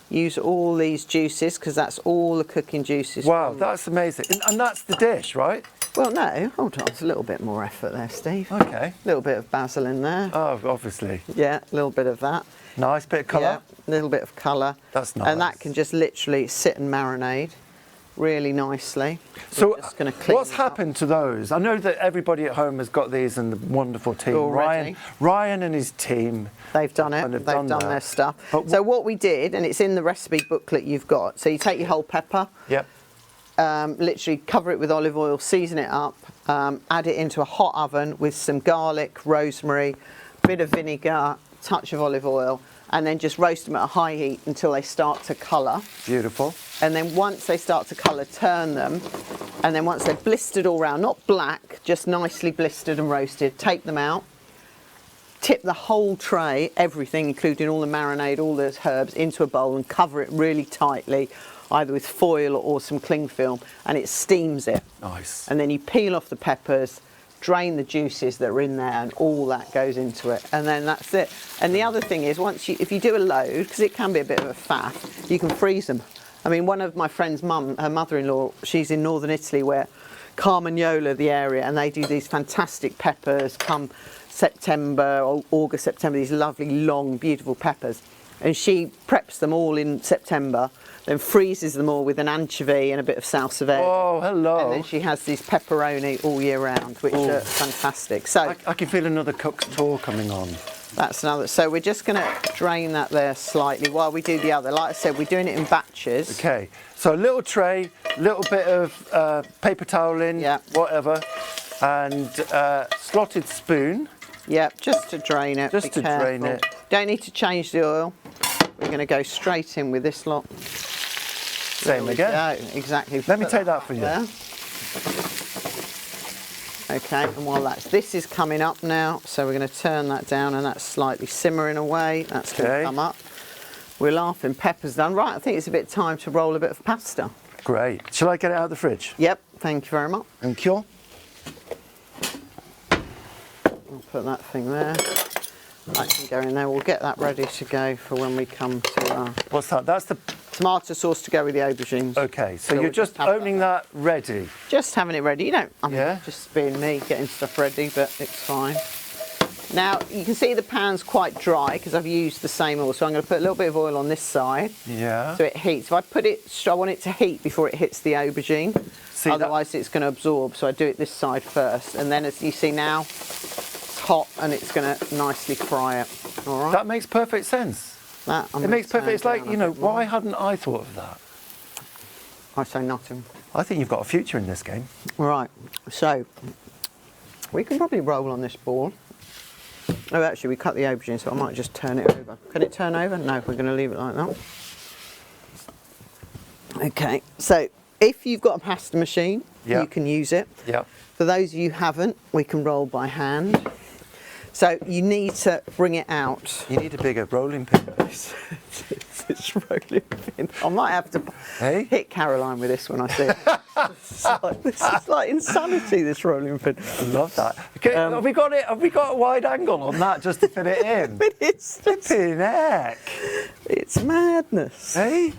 Use all these juices, because that's all the cooking juices. Wow, from- that's amazing. And that's the dish, right? Well, no, hold on. There's a little bit more effort there, Steve. Okay. A little bit of basil in there. Oh, obviously. Yeah, a little bit of that. Nice bit of colour. Yeah, a little bit of colour. That's And that nice. can just literally sit and marinate really nicely. So, We're just gonna clean what's it up. happened to those? I know that everybody at home has got these and the wonderful team. Already. Ryan and his team. They've done it. And They've they've done done that. their stuff. But So what we did, and it's in the recipe booklet you've got. So you take your whole pepper, Yep. literally cover it with olive oil, season it up, add it into a hot oven with some garlic, rosemary, bit of vinegar, touch of olive oil, and then just roast them at a high heat until they start to colour. Beautiful. And then once they start to colour, turn them. And then once they're blistered all round, not black, just nicely blistered and roasted, take them out. Tip the whole tray, everything, including all the marinade, all the herbs, into a bowl and cover it really tightly, either with foil or some cling film, and it steams it. Nice. And then you peel off the peppers, drain the juices that are in there, and all that goes into it. And then that's it. And the other thing is, if you do a load, because it can be a bit of a faff, you can freeze them. I mean, one of my friend's mum, her mother-in-law, she's in northern Italy, where Carmagnola, the area, and they do these fantastic peppers come September or August, September, these lovely, long, beautiful peppers. and she preps them all in September, then freezes them all with an anchovy and a bit of salsa verde. Oh, hello. And then she has these pepperoni all year round, which are fantastic. So I can feel another cook's tour coming on. that's another. So we're just going to drain that there slightly while we do the other. Like I said, we're doing it in batches. Okay, so a little tray, little bit of paper towel in, Yeah. whatever, and slotted spoon. Yep, just to drain it. Just be to drain careful. it. Don't need to change the oil. We're going to go straight in with this lot. Same There we again. go, exactly. Let me Put take that for you. there. Okay, and while this is coming up now, so we're going to turn that down, and that's slightly simmering away. That's going Okay. to come up. We're laughing. Pepper's done. Right, I think it's a bit time to roll a bit of pasta. Great. Shall I get it out of the fridge? Yep, thank you very much. Thank you. I'll put that thing there. That can go in there. We'll get that ready to go for when we come to our What's that? That's the... tomato sauce to go with the aubergines. Okay, so we'll you're just have opening that ready. Just having it ready. You know, I'm Yeah. just being me, getting stuff ready, but it's fine. Now, you can see the pan's quite dry because I've used the same oil. So I'm going to put a little bit of oil on this side Yeah. so it heats. If I put it, I want it to heat before it hits the aubergine. See that- Otherwise, it's going to absorb. So I do it this side first. And then as you see now, it's hot and it's going to nicely fry it. All right? That makes perfect sense. That, I'm It gonna makes perfect... turn It's like, down you a know, bit more. why hadn't I thought of that? I say nothing. I think you've got a future in this game. Right, so we can probably roll on this board. Oh, actually, we cut the aubergine, so I might just turn it over. Can it turn over? No, we're going to leave it like that. Okay, so if you've got a pasta machine, Yeah. you can use it. Yeah. For those of you who haven't, we can roll by hand. So you need to bring it out. You need a bigger rolling pin. This rolling pin. I might have to Hey? hit Caroline with this when I see it. This is like insanity, this rolling pin. I love that. Okay, have we got it? Have we got a wide angle on that just to fit it in? It's Flipping heck. It's madness. Hey?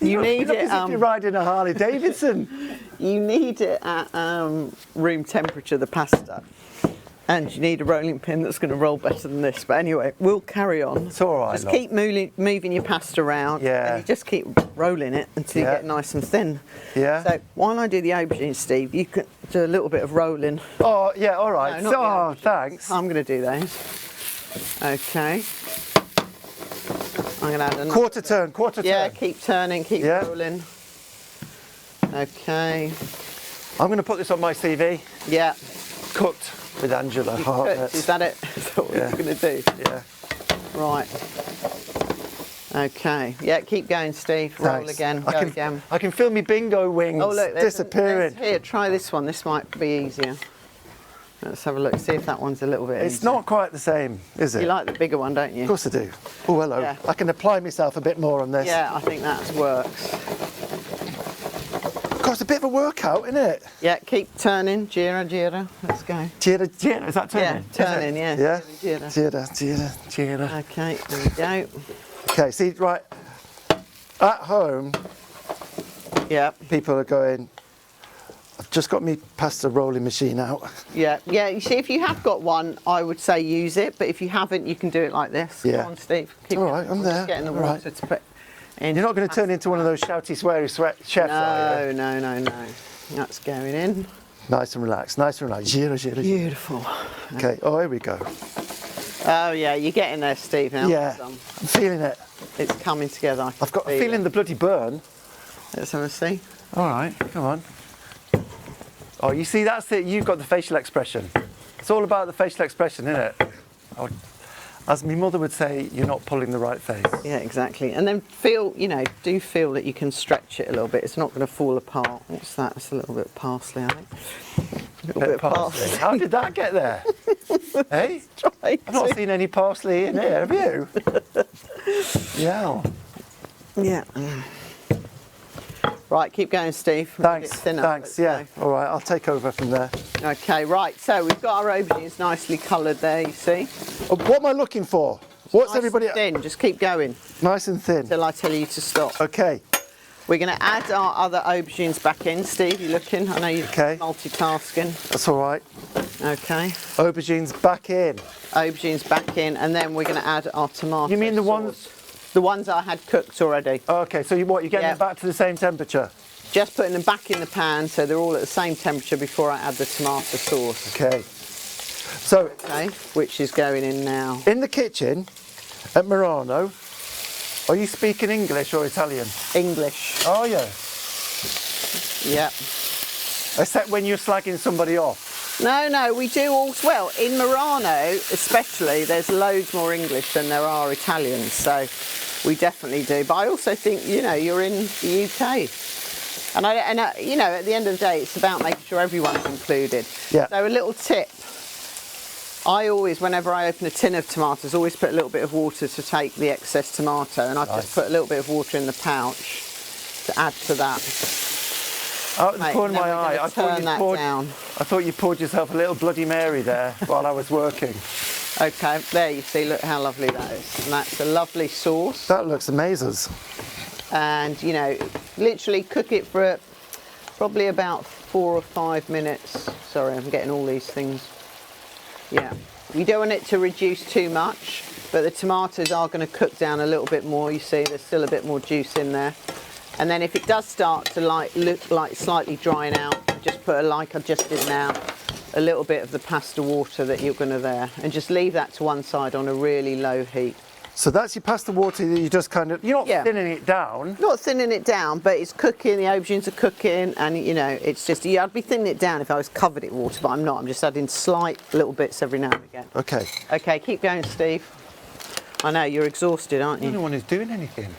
You look- need look it. as if you're riding a Harley Davidson. You need it at room temperature, the pasta, and you need a rolling pin that's going to roll better than this. But anyway, we'll carry on. It's all right, Just love. keep moving your pasta around. Yeah. And you just keep rolling it until you Yeah. get nice and thin. Yeah. So while I do the aubergine, Steve, you can do a little bit of rolling. Oh, yeah, all right. No, not the aubergines. Thanks. I'm going to do those. Okay. I'm going to add another. Quarter turn. Yeah, keep turning, keep Yeah. rolling. Okay. I'm going to put this on my CV. Yeah. Cooked with Angela Hartnett. Is that it? Is that what Yeah. you're going to do? Yeah. Right. Okay. Yeah, keep going, Steve. Roll Thanks. again. I Go can, again. I can feel me bingo wings Oh, look. disappearing. Here, try this one. This might be easier. Let's have a look. See if that one's a little bit It's easier. not quite the same, is it? You like the bigger one, don't you? Of course I do. Oh, hello. Yeah. I can apply myself a bit more on this. Yeah, I think that works. God, it's a bit of a workout, isn't it? Yeah, keep turning. Gira, gira. Let's go. Gira, gira, is that turning? Yeah, turning, yeah. Yeah? Gira. Gira, gira, gira. Okay, there we go. Okay, see, right, at home, Yeah, people are going, I've just got my pasta rolling machine out. yeah, yeah. You see, if you have got one, I would say use it. But if you haven't, you can do it like this. Yeah. Come on, Steve. Keep All right, I'm we're there. Just getting the All water right. to put in. You're not going to turn into one of those shouty, sweary chefs, are you? No, no, no, no. That's going in. Nice and relaxed, nice and relaxed. Gira, gira, gira. Beautiful. Okay, oh, here we go. Oh yeah, you're getting there, Steve. Now. Yeah, I'm feeling it. It's coming together. I I've got a can feel feeling it. the bloody burn. Let's have a see. All right, come on. Oh, you see, that's it. You've got the facial expression. It's all about the facial expression, isn't it? Oh, as my mother would say, you're not pulling the right face. Yeah, exactly. And then feel, do feel that you can stretch it a little bit. It's not going to fall apart. What's that? It's a little bit of parsley, I think. A little bit of parsley. How did that get there? Hey? Right. I've not seen any parsley in here, have you? Yeah. Yeah. Right, keep going, Steve. Thanks, It's thinner. thanks, Let's yeah. go. All right, I'll take over from there. Okay, right. So we've got our aubergines nicely coloured there, you see. Oh, what am I looking for? What's Nice everybody... and thin. Just keep going Nice and thin. till I tell you to stop. Okay, We're going to add our other aubergines back in. Steve, you looking? I know you're Okay. multitasking. that's all right. Okay. Aubergines back in. Aubergines back in, and then we're going to add our tomato You mean the sauce. ones... The ones I had cooked already. Okay, so you're getting Yeah. them back to the same temperature? Just putting them back in the pan so they're all at the same temperature before I add the tomato sauce. Okay. So, Okay, which is going in now. in the kitchen at Murano, are you speaking English or Italian? English. Oh, yeah. Yep. Except when you're slagging somebody off. No, we do all well in Murano, especially. There's loads more English than there are Italians, so we definitely do. But I also think you're in the UK, and at the end of the day, it's about making sure everyone's included. Yeah. So a little tip. I always, whenever I open a tin of tomatoes, always put a little bit of water to take the excess tomato, and I've just put a little bit of water in the pouch to add to that. Out of the Right, corner of then my we're eye, gonna turn that down. I thought you poured yourself a little Bloody Mary there while I was working. Okay, there you see, look how lovely that is. And that's a lovely sauce. That looks amazing. And, literally cook it for probably about 4 or 5 minutes. Sorry, I'm getting all these things. Yeah. You don't want it to reduce too much, but the tomatoes are going to cook down a little bit more. You see, there's still a bit more juice in there. And then if it does start to look like slightly drying out, just put like I just did now, a little bit of the pasta water that you're going to there, and just leave that to one side on a really low heat. So that's your pasta water that you just you're not Yeah. thinning it down. Not thinning it down, but it's cooking, the aubergines are cooking, and it's just, I'd be thinning it down if I was covered in water, but I'm not. I'm just adding slight little bits every now and again. Okay. Okay, keep going, Steve. I know, you're exhausted, aren't You're the you? one who's doing anything.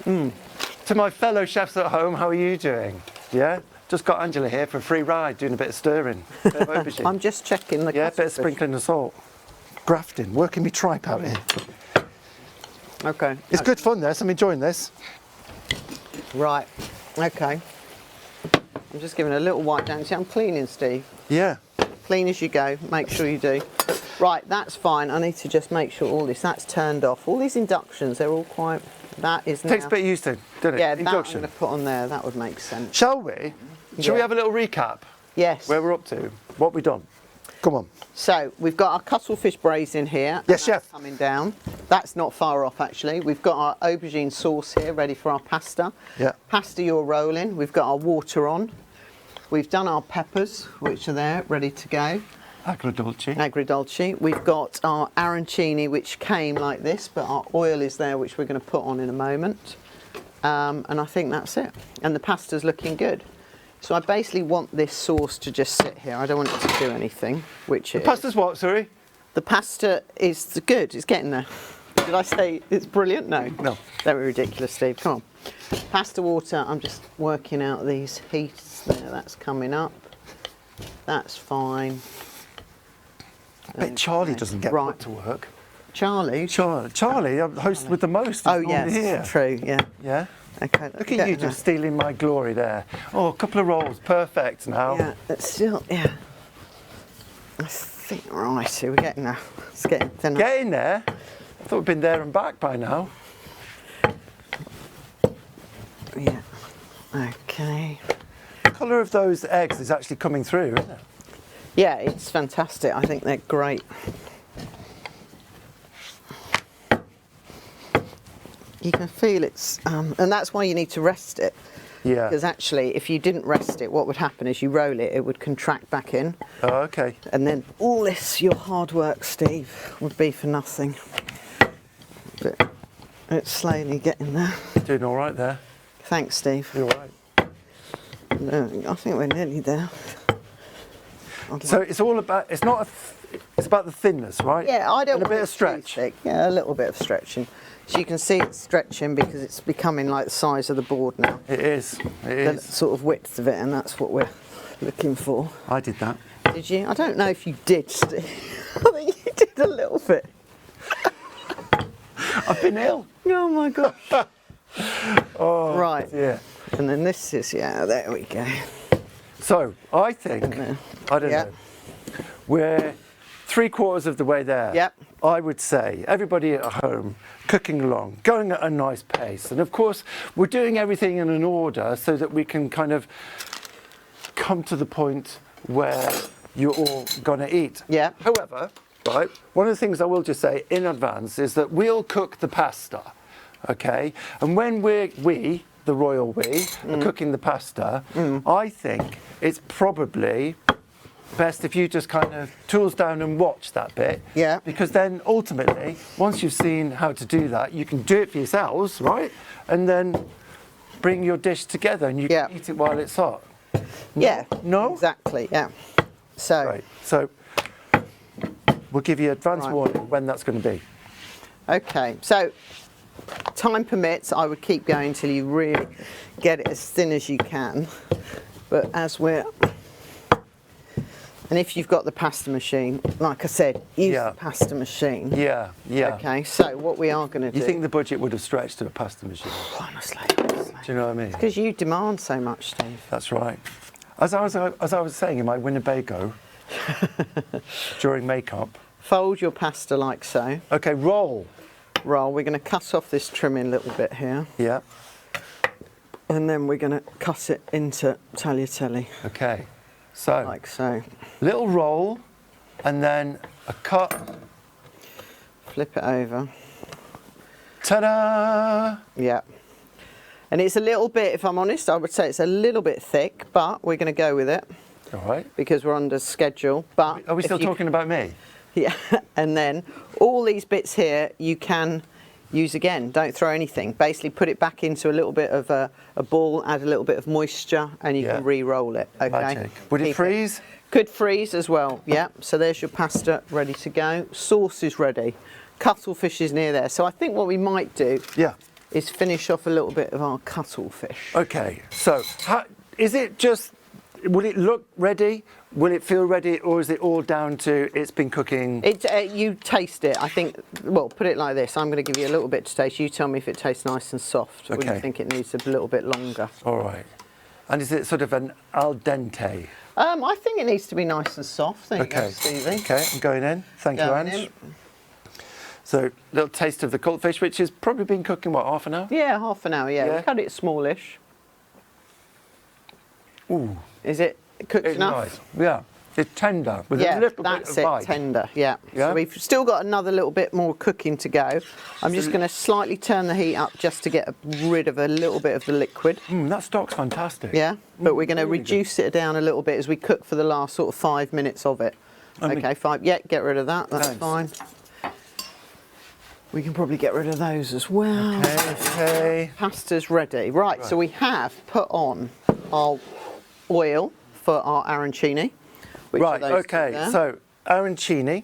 To my fellow chefs at home, how are you doing? Yeah? Just got Angela here for a free ride, doing a bit of stirring. Bit of aubergine. I'm just checking the Yeah, a bit of cuttlefish. sprinkling of salt. Grafting, working me tripe out here. Okay. It's good fun this, I'm enjoying this. Right, okay. I'm just giving a little wipe down. See, I'm cleaning, Steve. Yeah. Clean as you go, make sure you do. Right, that's fine. I need to just make sure that's turned off. All these inductions, they're all quite, that is now. Takes a bit of used to, doesn't it? Yeah, that I'm Induction. going to put on there. That would make sense. Shall we? Shall we Yeah. have a little recap? Yes. Where we're up to? What we done? Come on. So we've got our cuttlefish braised in here. and Yes, that's chef. Coming down. That's not far off actually. We've got our aubergine sauce here ready for our pasta. Yeah. Pasta you're rolling. We've got our water on. We've done our peppers, which are there, ready to go. Agrodolce. Agrodolce. We've got our arancini, which came like this, but our oil is there, which we're going to put on in a moment. And I think that's it. And the pasta's looking good. So I basically want this sauce to just sit here. I don't want it to do anything, which it is. Pasta's what, sorry? The pasta is good. It's getting there. Did I say it's brilliant? No. No. Don't be ridiculous, Steve. Come on. Pasta water. I'm just working out these heats there. That's coming up. That's fine. I bet Charlie Okay. doesn't get Right. put to work. Charlie. Charlie, I'm the host with the most. Oh is yes, here. true. Yeah. Yeah. Okay. Look at you just stealing my glory there. Oh, a couple of rolls, perfect now. Yeah. It's still. Yeah. I think right. We're getting there. It's getting thinner. Get in there. I thought we'd been there and back by now. Yeah. Okay. The colour of those eggs is actually coming through, isn't it? Yeah, it's fantastic. I think they're great. You can feel it's, and that's why you need to rest it. Yeah. Because actually, if you didn't rest it, what would happen is you roll it, it would contract back in, Oh, okay. and then all this, your hard work, Steve, would be for nothing. But it's slowly getting there. Doing all right there. Thanks, Steve. You're all right. I think we're nearly there. So it's all about, it's not, it's about the thinness, right? Yeah, I don't And a want bit it of too stretch. thick. Yeah, a little bit of stretching. So you can see it's stretching because it's becoming like the size of the board now. It is. It The is. sort of width of it, and that's what we're looking for. I did that. Did you? I don't know if you did, Steve. I think you did a little bit. I've been ill. Oh my gosh. Oh, Right. yeah. And then this is, yeah, there we go. So I think, I don't Yeah. know, we're 3/4 of the way there. Yep. I would say everybody at home cooking along, going at a nice pace, and of course we're doing everything in an order so that we can kind of come to the point where you're all gonna eat. Yeah. However, right, one of the things I will just say in advance is that we'll cook the pasta okay? And when we, the royal we, are cooking the pasta, I think it's probably best if you just kind of tools down and watch that bit. Yeah. Because then ultimately, once you've seen how to do that, you can do it for yourselves, right? And then bring your dish together and you can eat it while it's hot. Yeah. No? Exactly. Yeah. So. Right. So we'll give you advance warning when that's going to be. Okay. So time permits, I would keep going till you really get it as thin as you can. But as we're and if you've got the pasta machine, like I said, use the pasta machine. Yeah, yeah. Okay, so what we are going to do... You think the budget would have stretched to a pasta machine? Honestly. Do you know what I mean? Because you demand so much, Steve. That's right. As I was saying in my Winnebago during makeup. Fold your pasta like so. Okay, roll. Roll. We're going to cut off this trimming a little bit here. Yeah. And then we're going to cut it into tagliatelle. Okay. So, like so. Little roll, and then a cut. Flip it over. Ta-da! Yeah. And it's a little bit, if I'm honest, I would say it's a little bit thick, but we're going to go with it. All right. Because we're under schedule. But are we still talking about me? Yeah. And then all these bits here you can use again. Don't throw anything. Basically put it back into a little bit of a ball, add a little bit of moisture, and you can re-roll it. Okay. Magic. Would it freeze? Could freeze as well. Yeah. So there's your pasta ready to go. Sauce is ready. Cuttlefish is near there. So I think what we might do is finish off a little bit of our cuttlefish. Okay. So is it just? Will it look ready? Will it feel ready, or is it all down to it's been cooking? You taste it. I think. Well, put it like this. I'm going to give you a little bit to taste. You tell me if it tastes nice and soft, or you think it needs a little bit longer. All right. And is it sort of an al dente? I think it needs to be nice and soft. There you go, Stevie. Okay, I'm going in. Thank you, Ange. So, a little taste of the cuttlefish, which has probably been cooking, what, half an hour? Yeah, half an hour, yeah. We cut it smallish. Ooh. Is it cooked enough? Nice. Yeah. It's tender with a little bit of bite. Tender, yeah. So we've still got another little bit more cooking to go. I'm just going to slightly turn the heat up just to get rid of a little bit of the liquid. That stock's fantastic. Yeah, but we're going to reduce it down a little bit as we cook for the last sort of 5 minutes of it. Okay, 5. Yeah, get rid of that. That's fine. We can probably get rid of those as well. Okay. Pasta's ready. Right, so we have put on our oil for our arancini. Right, okay, so arancini.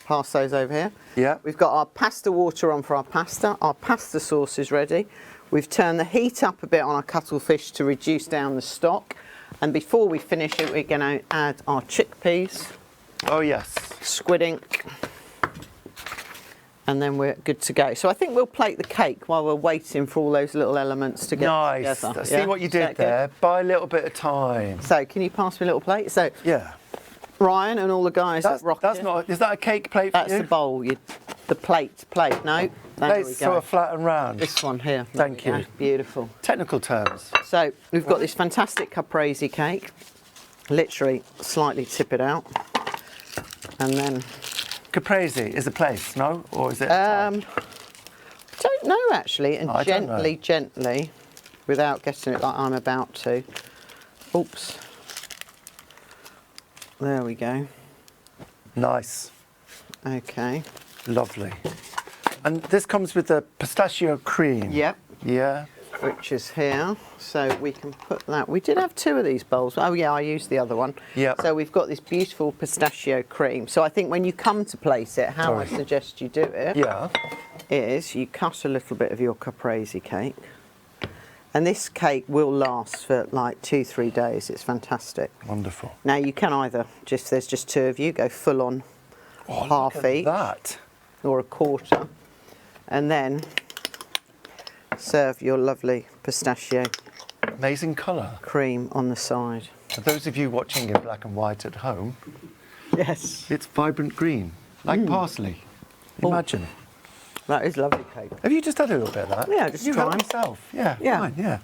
Pass those over here. Yeah. We've got our pasta water on for our pasta. Our pasta sauce is ready. We've turned the heat up a bit on our cuttlefish to reduce down the stock. And before we finish it, we're going to add our chickpeas. Oh, yes. Squid ink. And then we're good to go. So I think we'll plate the cake while we're waiting for all those little elements to get together. Nice. See what you did there? Buy a little bit of time. So can you pass me a little plate? So yeah. Ryan and all the guys at Rocket. Is that a cake plate for you? That's the bowl. The plate. No. Plate's sort of flat and round. This one here. Thank you. Beautiful. Technical terms. So we've got this fantastic caprese cake. Literally slightly tip it out. And then... Caprese is a place, no? Or is it don't know actually. And gently, without getting it like I'm about to. Oops. There we go. Nice. Okay. Lovely. And this comes with the pistachio cream. Yep. Yeah. Which is here, so we can put that. We did have 2 of these bowls. Oh yeah, I used the other one. Yeah. So we've got this beautiful pistachio cream. So I think when you come to place it, how I suggest you do it is you cut a little bit of your caprese cake. And this cake will last for like 2-3 days. It's fantastic. Wonderful. Now you can either, there's just 2 of you, go full on half each. That. Or a quarter. And then serve your lovely pistachio amazing colour cream on the side. For those of you watching in black and white at home, yes, it's vibrant green, like parsley. Imagine. That is lovely cake. Have you just had a little bit of that? Yeah, just try myself. Yeah, fine, yeah.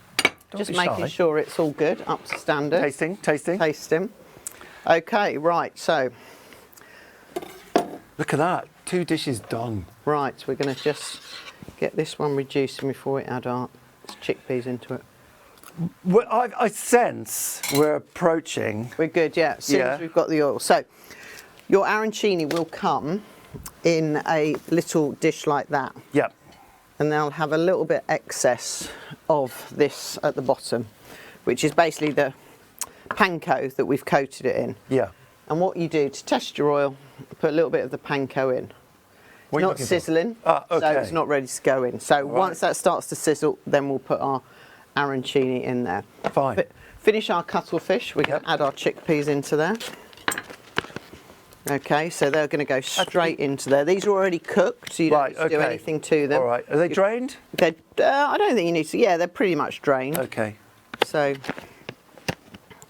Just making sure it's all good, up to standard. Tasting. Okay, right, so. Look at that. 2 dishes done. Right, we're going to just get this one reducing before we add our chickpeas into it. Well, I sense we're approaching. We're good, yeah, as soon as we've got the oil. So your arancini will come in a little dish like that. Yeah. And they'll have a little bit excess of this at the bottom, which is basically the panko that we've coated it in. Yeah. And what you do to test your oil, put a little bit of the panko in. What are you Not looking for? sizzling, Ah, okay. so it's not ready to go in. So once that starts to sizzle, then we'll put our arancini in there. Fine. But finish our cuttlefish, we're going to add our chickpeas into there. Okay, so they're going to go straight into there. These are already cooked, so you don't need to do anything to them. All right. Are they drained? I don't think you need to. Yeah, they're pretty much drained. Okay. So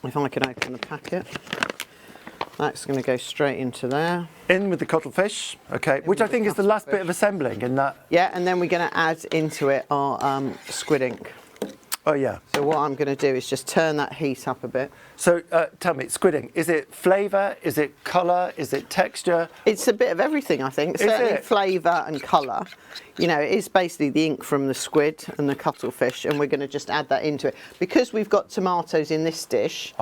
if I can open the packet, that's going to go straight into there. In with the cuttlefish. Okay. Which I think is the last bit of assembling in that. Yeah, and then we're going to add into it our squid ink. Oh, yeah. So what I'm going to do is just turn that heat up a bit. So tell me, squid ink, is it flavour? Is it colour? Is it texture? It's a bit of everything, I think. Certainly flavour and colour. You know, it is basically the ink from the squid and the cuttlefish, and we're going to just add that into it. Because we've got tomatoes in this dish,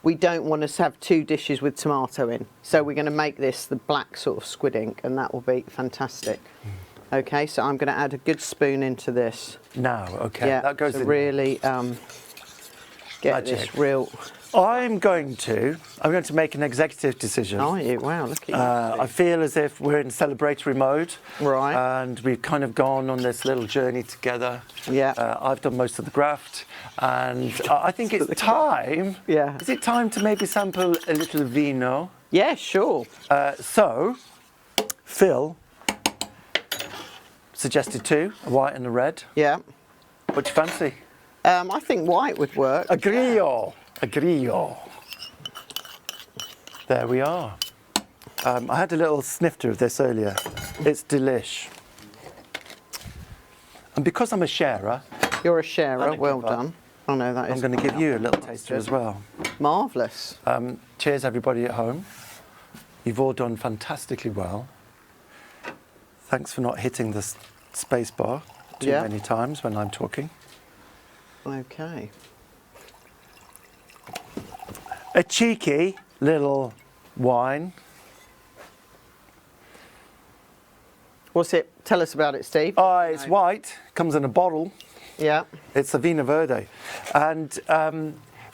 we don't want to have 2 dishes with tomato in. So we're going to make this the black sort of squid ink, and that will be fantastic. Okay, so I'm going to add a good spoon into this. Now, okay. Yeah, That goes to in. really get this real... I'm going to make an executive decision. Are you? Wow, look at you. I feel as if we're in celebratory mode. Right. And we've kind of gone on this little journey together. Yeah. I've done most of the graft. And I think it's time. Yeah. Is it time to maybe sample a little vino? Yeah, sure. So, Phil suggested 2, a white and a red. Yeah. What do you fancy? I think white would work. A grillo. A grillo. There we are. I had a little snifter of this earlier. It's delish. And because I'm a sharer... You're a sharer, well done. Oh no, that is... I'm going to give you a little taster as well. Marvellous. Cheers everybody at home. You've all done fantastically well. Thanks for not hitting the space bar too many times when I'm talking. Okay. A cheeky little wine. What's it? Tell us about it, Steve. Oh, it's white. Comes in a bottle. Yeah. It's a Vino Verde. And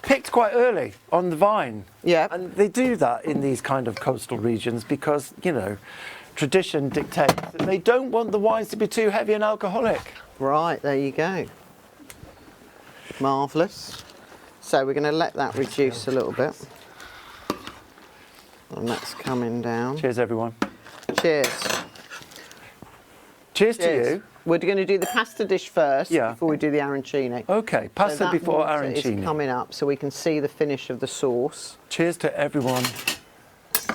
picked quite early on the vine. Yeah. And they do that in these kind of coastal regions because, you know, tradition dictates that they don't want the wines to be too heavy and alcoholic. Right, there you go. Marvellous. So we're going to let that reduce a little bit. And that's coming down. Cheers, everyone. Cheers. Cheers to you. We're going to do the pasta dish first before we do the arancini. Okay, pasta so before that arancini. is coming up so we can see the finish of the sauce. Cheers to everyone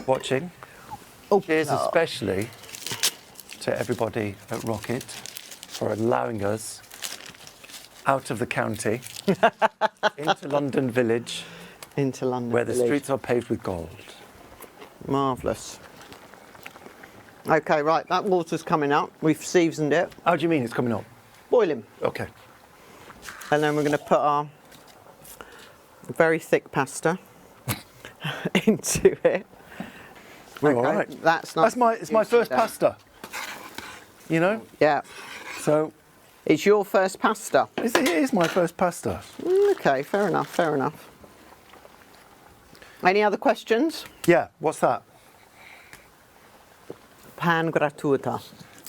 watching. Oh, Cheers especially to everybody at Rocket for allowing us out of the county into London Village, into London where the Village. streets are paved with gold. Marvellous. Okay, right, that water's coming up. We've seasoned it. How do you mean it's coming up? Boiling. Okay. And then we're going to put our very thick pasta into it. We're all right. That's nice. It's my first pasta. You know? Yeah. So It's your first pasta. it is my first pasta. Okay, fair enough, fair enough. Any other questions? Yeah, what's that? Pan gratuita.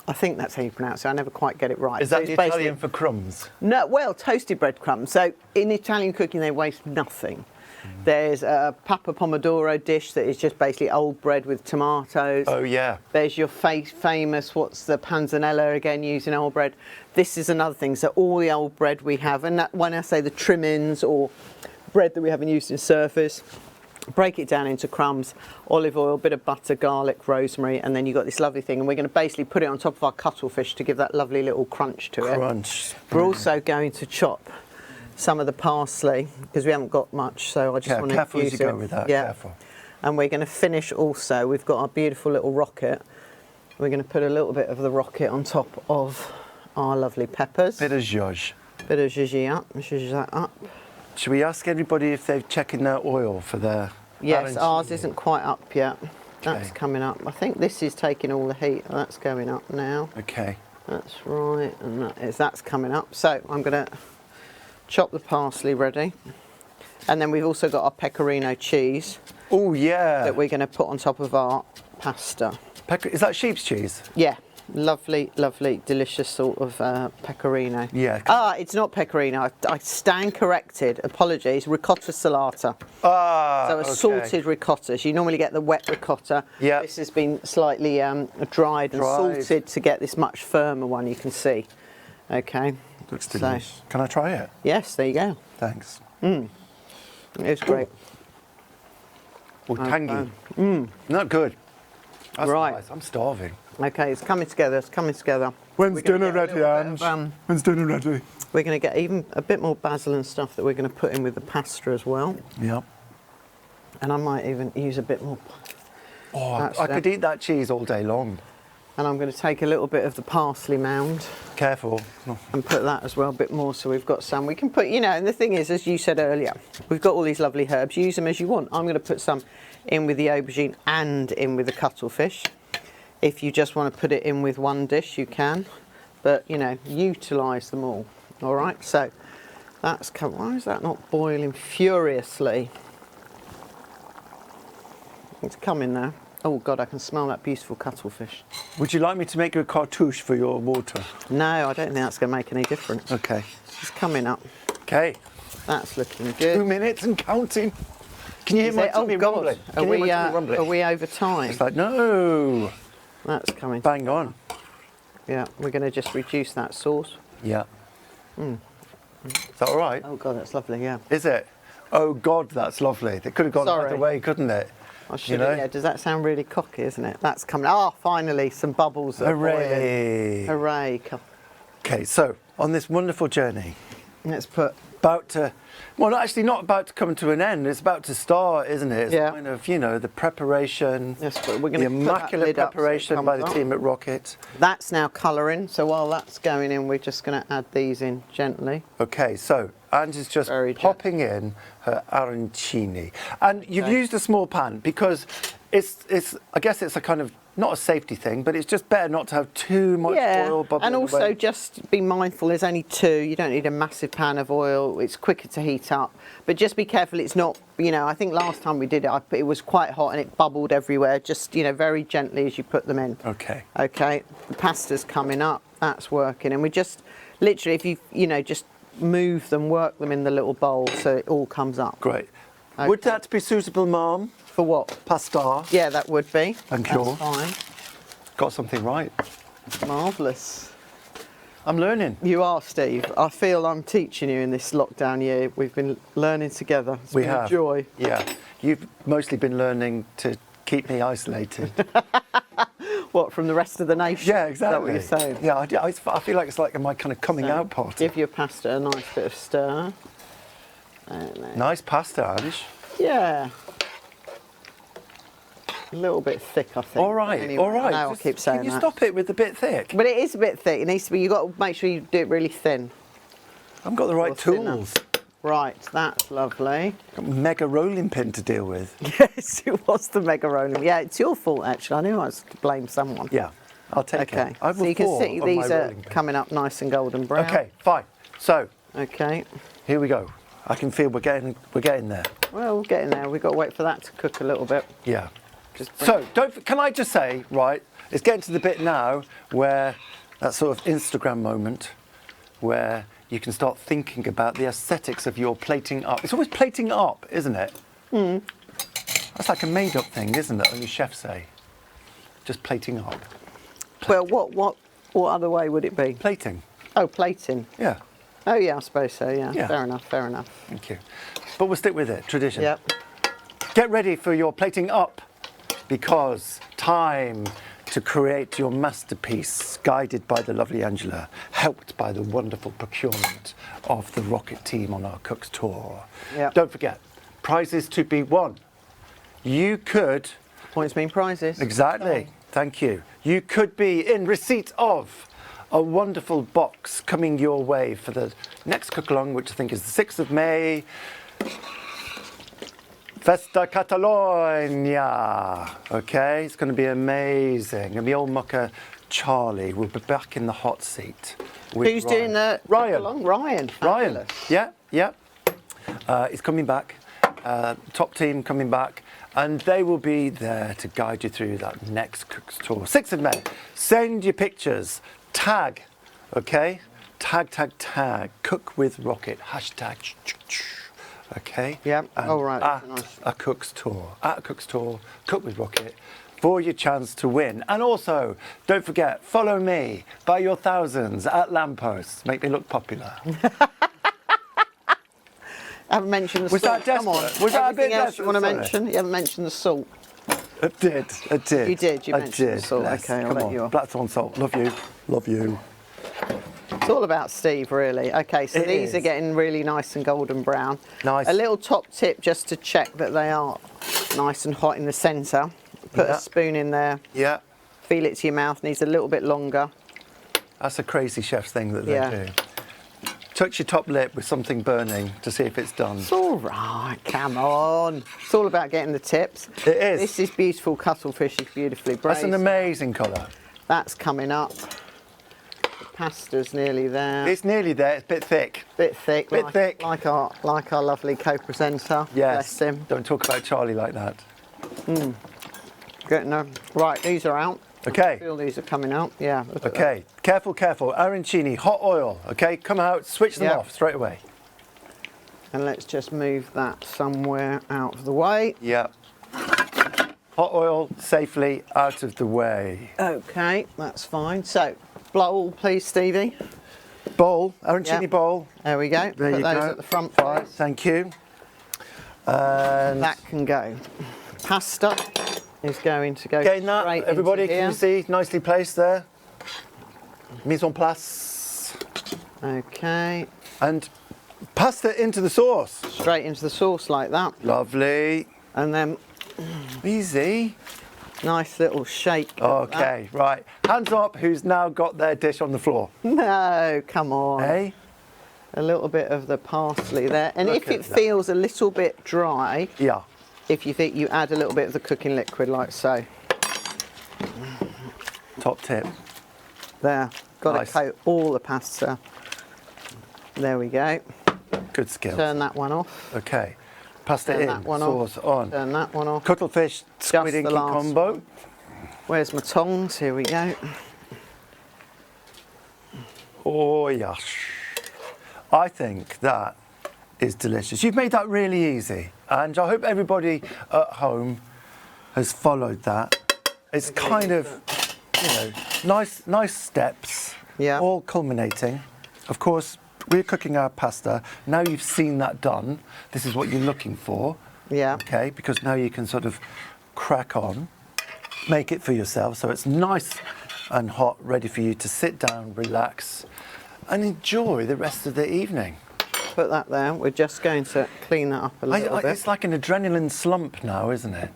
I think that's how you pronounce it. I never quite get it right. Is that it's the basically- Italian for crumbs? No, well, toasted breadcrumbs. So in Italian cooking, they waste nothing. There's a papa pomodoro dish that is just basically old bread with tomatoes. Oh, yeah. There's your famous, what's the panzanella again, using old bread. This is another thing. So all the old bread we have, and that, when I say the trimmings or bread that we haven't used in surface, break it down into crumbs, olive oil, bit of butter, garlic, rosemary, and then you've got this lovely thing. And we're going to basically put it on top of our cuttlefish to give that lovely little crunch to it. Crunch. We're also going to chop some of the parsley because we haven't got much, so I just want to careful use as you it. go with that, Yeah. careful. And we're going to finish also. We've got our beautiful little rocket We're going to put a little bit of the rocket on top of our lovely peppers. Bit of zhuzh. Bit of zhuzh that up. Should we ask everybody if they're checking their oil for their... Yes, ours isn't quite up yet. That's Okay. coming up. I think this is taking all the heat. That's going up now. Okay. That's right, and that's coming up. So I'm going to chop the parsley ready. And then we've also got our pecorino cheese Oh, yeah. that we're going to put on top of our pasta. Is that sheep's cheese? Yeah, lovely, lovely, delicious sort of pecorino. Yeah. It's not pecorino. I stand corrected. Apologies. Ricotta salata. Ah, So a okay. salted ricotta. So you normally get the wet ricotta. Yeah. This has been slightly dried and salted to get this much firmer one. You can see. Okay. Looks So- delicious. Can I try it? Yes, there you go. Thanks. It's great. Oh, tangy. Not good. That's Right. nice. I'm starving. Okay, it's coming together. It's coming together. When's We're gonna dinner get a ready, little bit Ange? of, When's dinner ready? We're going to get even a bit more basil and stuff that we're going to put in with the pasta as well. Yep. And I might even use a bit more. Oh, That's I it. could eat that cheese all day long. And I'm going to take a little bit of the parsley mound Careful. Oh, and put that as well, a bit more, so we've got some. We can put, and the thing is, as you said earlier, we've got all these lovely herbs. Use them as you want. I'm going to put some in with the aubergine and in with the cuttlefish. If you just want to put it in with one dish, you can. But, utilise them all. All right, so that's come. Why is that not boiling furiously? It's coming now. Oh, God, I can smell that beautiful cuttlefish. Would you like me to make you a cartouche for your water? No, I don't think that's going to make any difference. Okay. It's coming up. Okay. That's looking 2 good. minutes and counting. Can you hear Is my it? Oh, tummy God. rumbling? Are Can you hear we, my tummy rumbling? are we over time? It's like, no. That's coming. Bang on. Yeah, we're going to just reduce that sauce. Yeah. Is that all right? Oh, God, that's lovely, yeah. Is it? Oh, God, that's lovely. It could have gone Sorry. either way, couldn't it? I should know? yeah, does that sound really cocky, isn't it? That's coming. Ah, finally, some bubbles that are boiling. Hooray. Hooray. Okay, so on this wonderful journey, Let's put, about to, well, actually not about to come to an end, it's about to start, isn't it? It's Yeah. kind of, the preparation, let's put we're the going to put that immaculate lid up so it preparation by comes the up. team at Rocket. That's now colouring, so while that's going in, we're just going to add these in gently. Okay, so Ange is just Very popping in her arancini. And you've Okay. used a small pan because it's I guess it's a kind of, not a safety thing, but it's just better not to have too much oil bubbling and also away. just be mindful, there's only two, you don't need a massive pan of oil, it's quicker to heat up, but just be careful it's not, I think last time we did it, it was quite hot and it bubbled everywhere, just, very gently as you put them in. Okay. Okay, the pasta's coming up, that's working, and we just, literally, if you, just move them, work them in the little bowl so it all comes up. Great. Okay. Would that be suitable, Mum? For what? Pasta? Yeah, that would be. Thank you. That's fine. Got something right. Marvellous. I'm learning. You are, Steve. I feel I'm teaching you in this lockdown year. We've been learning together. It's We been have. a joy. Yeah. You've mostly been learning to keep me isolated. What, from the rest of the nation? Yeah, exactly. Is that what you're saying? Yeah, I feel like it's like my kind of coming So, out party. Give your pasta a nice bit of stir. And then- Nice pasta, Ange. Yeah. A little bit thick, I think. All right, Anyway, all right. I know I Just- keep saying Can you that. stop it with the bit thick? But it is a bit thick. It needs to be. You've got to make sure you do it really thin. I've got the right Or thinner. tools. Right, that's lovely. Got a mega rolling pin to deal with. Yes, it was the mega rolling. Yeah, it's your fault actually. I knew I was to blame someone. Yeah, I'll take Okay. it. I So will you can fall see on these my are rolling pin. coming up nice and golden brown. Okay, fine. So Okay. here we go. I can feel we're getting there. Well, we're getting there. We've got to wait for that to cook a little bit. Yeah. Just So can I just say, right? It's getting to the bit now where that sort of Instagram moment where you can start thinking about the aesthetics of your plating up. It's always plating up, isn't it? That's like a made-up thing, isn't it? Only chefs say. Just plating up. Well, what other way would it be? Plating. Oh, plating. Yeah. Oh yeah, I suppose so. Yeah. Yeah. Fair enough. Fair enough. Thank you. But we'll stick with it. Tradition. Yep. Get ready for your plating up because time to create your masterpiece, guided by the lovely Angela, helped by the wonderful procurement of the Rocket team on our Cook's Tour. Yep. Don't forget, prizes to be won. You could, Points mean prizes. exactly, thank you. You could be in receipt of a wonderful box coming your way for the next cook-along, which I think is the 6th of May. FESTA CATALONIA. Okay, it's going to be amazing. And the old mucker Charlie will be back in the hot seat. With Who's doing the Ryan? Ryan. Ryan. Fabulous. Yeah. He's coming back. Top team coming back. And they will be there to guide you through that next cook's tour. 6th of May. Send your pictures. Tag. Okay? Tag. Cook with Rocket. Hashtag. Okay? Yeah. And All right. At Nice. a cook's tour. At a cook's tour. Cook with Rocket. For your chance to win. And also, don't forget, follow me by your thousands at lampposts. Make me look popular. I haven't mentioned the Was salt. that Come on. desperate? Was that a Everything bit else you want to desperate? mention? You haven't mentioned the salt. I did. You did, you I mentioned the did. salt. Bless. Okay, I'll Come let on. you off. Blackthorn salt. Love you. Love you. It's all about Steve, really. Okay, so It these is. are getting really nice and golden brown. Nice. A little top tip just to check that they are nice and hot in the centre. Put Yeah. a spoon in there. Yeah. Feel it to your mouth. Needs a little bit longer. That's a crazy chef's thing that they Yeah. do. Touch your top lip with something burning to see if it's done. It's all right. Come on. It's all about getting the tips. It is. This is beautiful cuttlefish. It's beautifully braised. That's an amazing colour. That's coming up. The pasta's nearly there. It's nearly there. It's a bit thick. Bit thick. Bit thick. Like our lovely co-presenter. Yes. Bless him. Don't talk about Charlie like that. Getting them. Right, these are out. I Okay. feel these are coming out. Yeah. look at Okay. Careful. Arancini, hot oil. Okay. Come out. Switch them Yeah. off straight away. that. And let's just move that somewhere out of the way. Yeah. Hot oil safely out of the way. Okay, that's fine. So, bowl, please, Stevie. Bowl. Arancini Yeah. bowl. There we go. There Put you those go. at the front, Right, please. thank you. And That can go. Pasta is going to go getting that, straight everybody, into can here. you see? Nicely placed there. Mise en place. Okay, And pasta into the sauce. straight into the sauce like that. Lovely. And then Easy. nice little shake. of that. Okay, right. Hands up, who's now got their dish on the floor? No, come on. Hey? A little bit of the parsley there. And Look if it at that. feels a little bit dry, Yeah. if you think, you add a little bit of the cooking liquid like so. Top tip. There. Got Nice. to coat all the pasta. There we go. Good skill. Turn that one off. Okay. Pasta Turn in, that one sauce off. on. Turn that one off. Cuttlefish, squid the inky last combo. one. Where's my tongs? Here we go. Oh, yes. I think that is delicious. You've made that really easy. And I hope everybody at home has followed that. It's kind of, you know, nice steps. Yeah. All culminating. Of course, we're cooking our pasta. Now you've seen that done. This is what you're looking for. Yeah. Okay, because now you can sort of crack on, make it for yourself so it's nice and hot, ready for you to sit down, relax, and enjoy the rest of the evening. Put that there. We're just going to clean that up a little bit. It's like an adrenaline slump now, isn't it?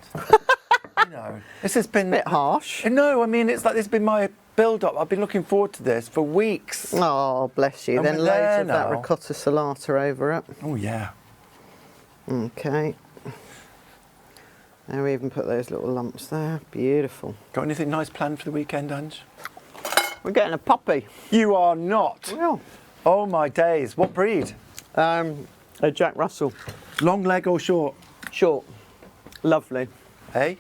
You know, this has been Bit harsh. No, I mean it's like this has been my build-up. I've been looking forward to this for weeks. Oh, bless you. And Then we're loads there of that now. ricotta salata over it. Oh yeah. Okay. Now we even put those little lumps there. Beautiful. Got anything nice planned for the weekend, Ange? We're getting a puppy. You are not. Well, Oh my days. What breed? a Jack Russell. Long leg or short? Short. Lovely. Hey?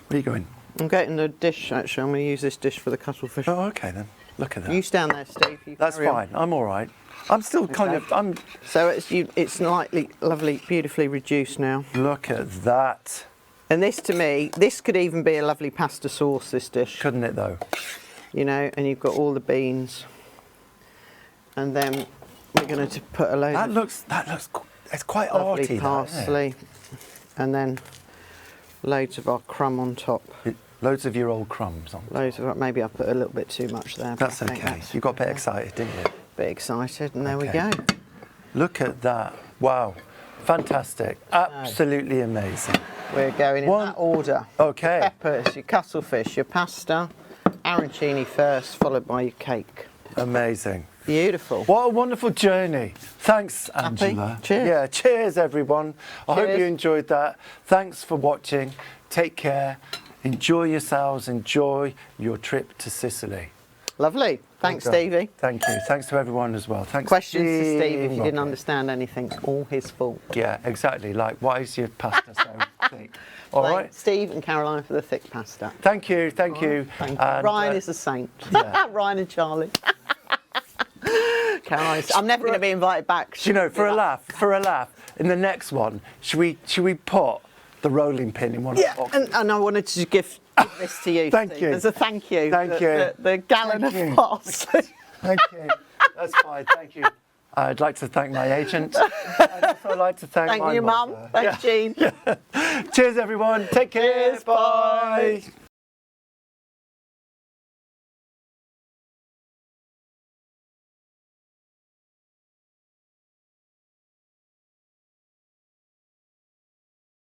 Where are you going? I'm getting the dish, actually. I'm going to use this dish for the cuttlefish. Oh, okay then. Look at that. You stand there, Steve. You That's carry on. fine. I'm all right. I'm still kind Okay. of. So it's lightly, lovely, beautifully reduced now. Look at that. And this, to me, this could even be a lovely pasta sauce, this dish. Couldn't it though? You know, and you've got all the beans. And then we're going to put a load That of looks. It's quite lovely arty. parsley. And then loads of our crumb on top. Loads of your old crumbs on. Loads of, maybe I put a little bit too much there. but That's I think okay. that's You got a bit excited, didn't you? a bit excited, and there we Okay. go. Look at that. Wow. Fantastic. Absolutely amazing. We're going in that order. Okay. Your peppers, your cuttlefish, your pasta, arancini first, followed by your cake. Amazing. Beautiful. What a wonderful journey. Thanks, Angela. Cheers. Yeah, cheers, everyone. I hope you enjoyed that. Thanks for watching. Take care. Enjoy yourselves. Enjoy your trip to Sicily. Lovely. Thanks, Well done. Stevie. Thank you. Thanks to everyone as well. Thanks. Questions to Steve if you didn't Rocket. understand anything. It's all his fault. Yeah, exactly. Like, why is your pasta so thick? All Thank right. Steve and Caroline for the thick pasta. Thank you. Thank you. Thank you. And, Ryan is a saint. yeah. Ryan and Charlie. Caroline, I'm never going to be invited back. Do you know, for a laugh, in the next one, should we put the rolling pin in one of the boxes? And I wanted to give this to you. Thank Steve, you. as a thank you. Thank you. The gallon Thank you. of pots. Thank you. That's fine. Thank you. I'd like to thank my agent. I'd also like to thank Thank my you, Mum. mother. Thanks, Jean. Cheers, everyone. Take care. Cheers, bye. Bye.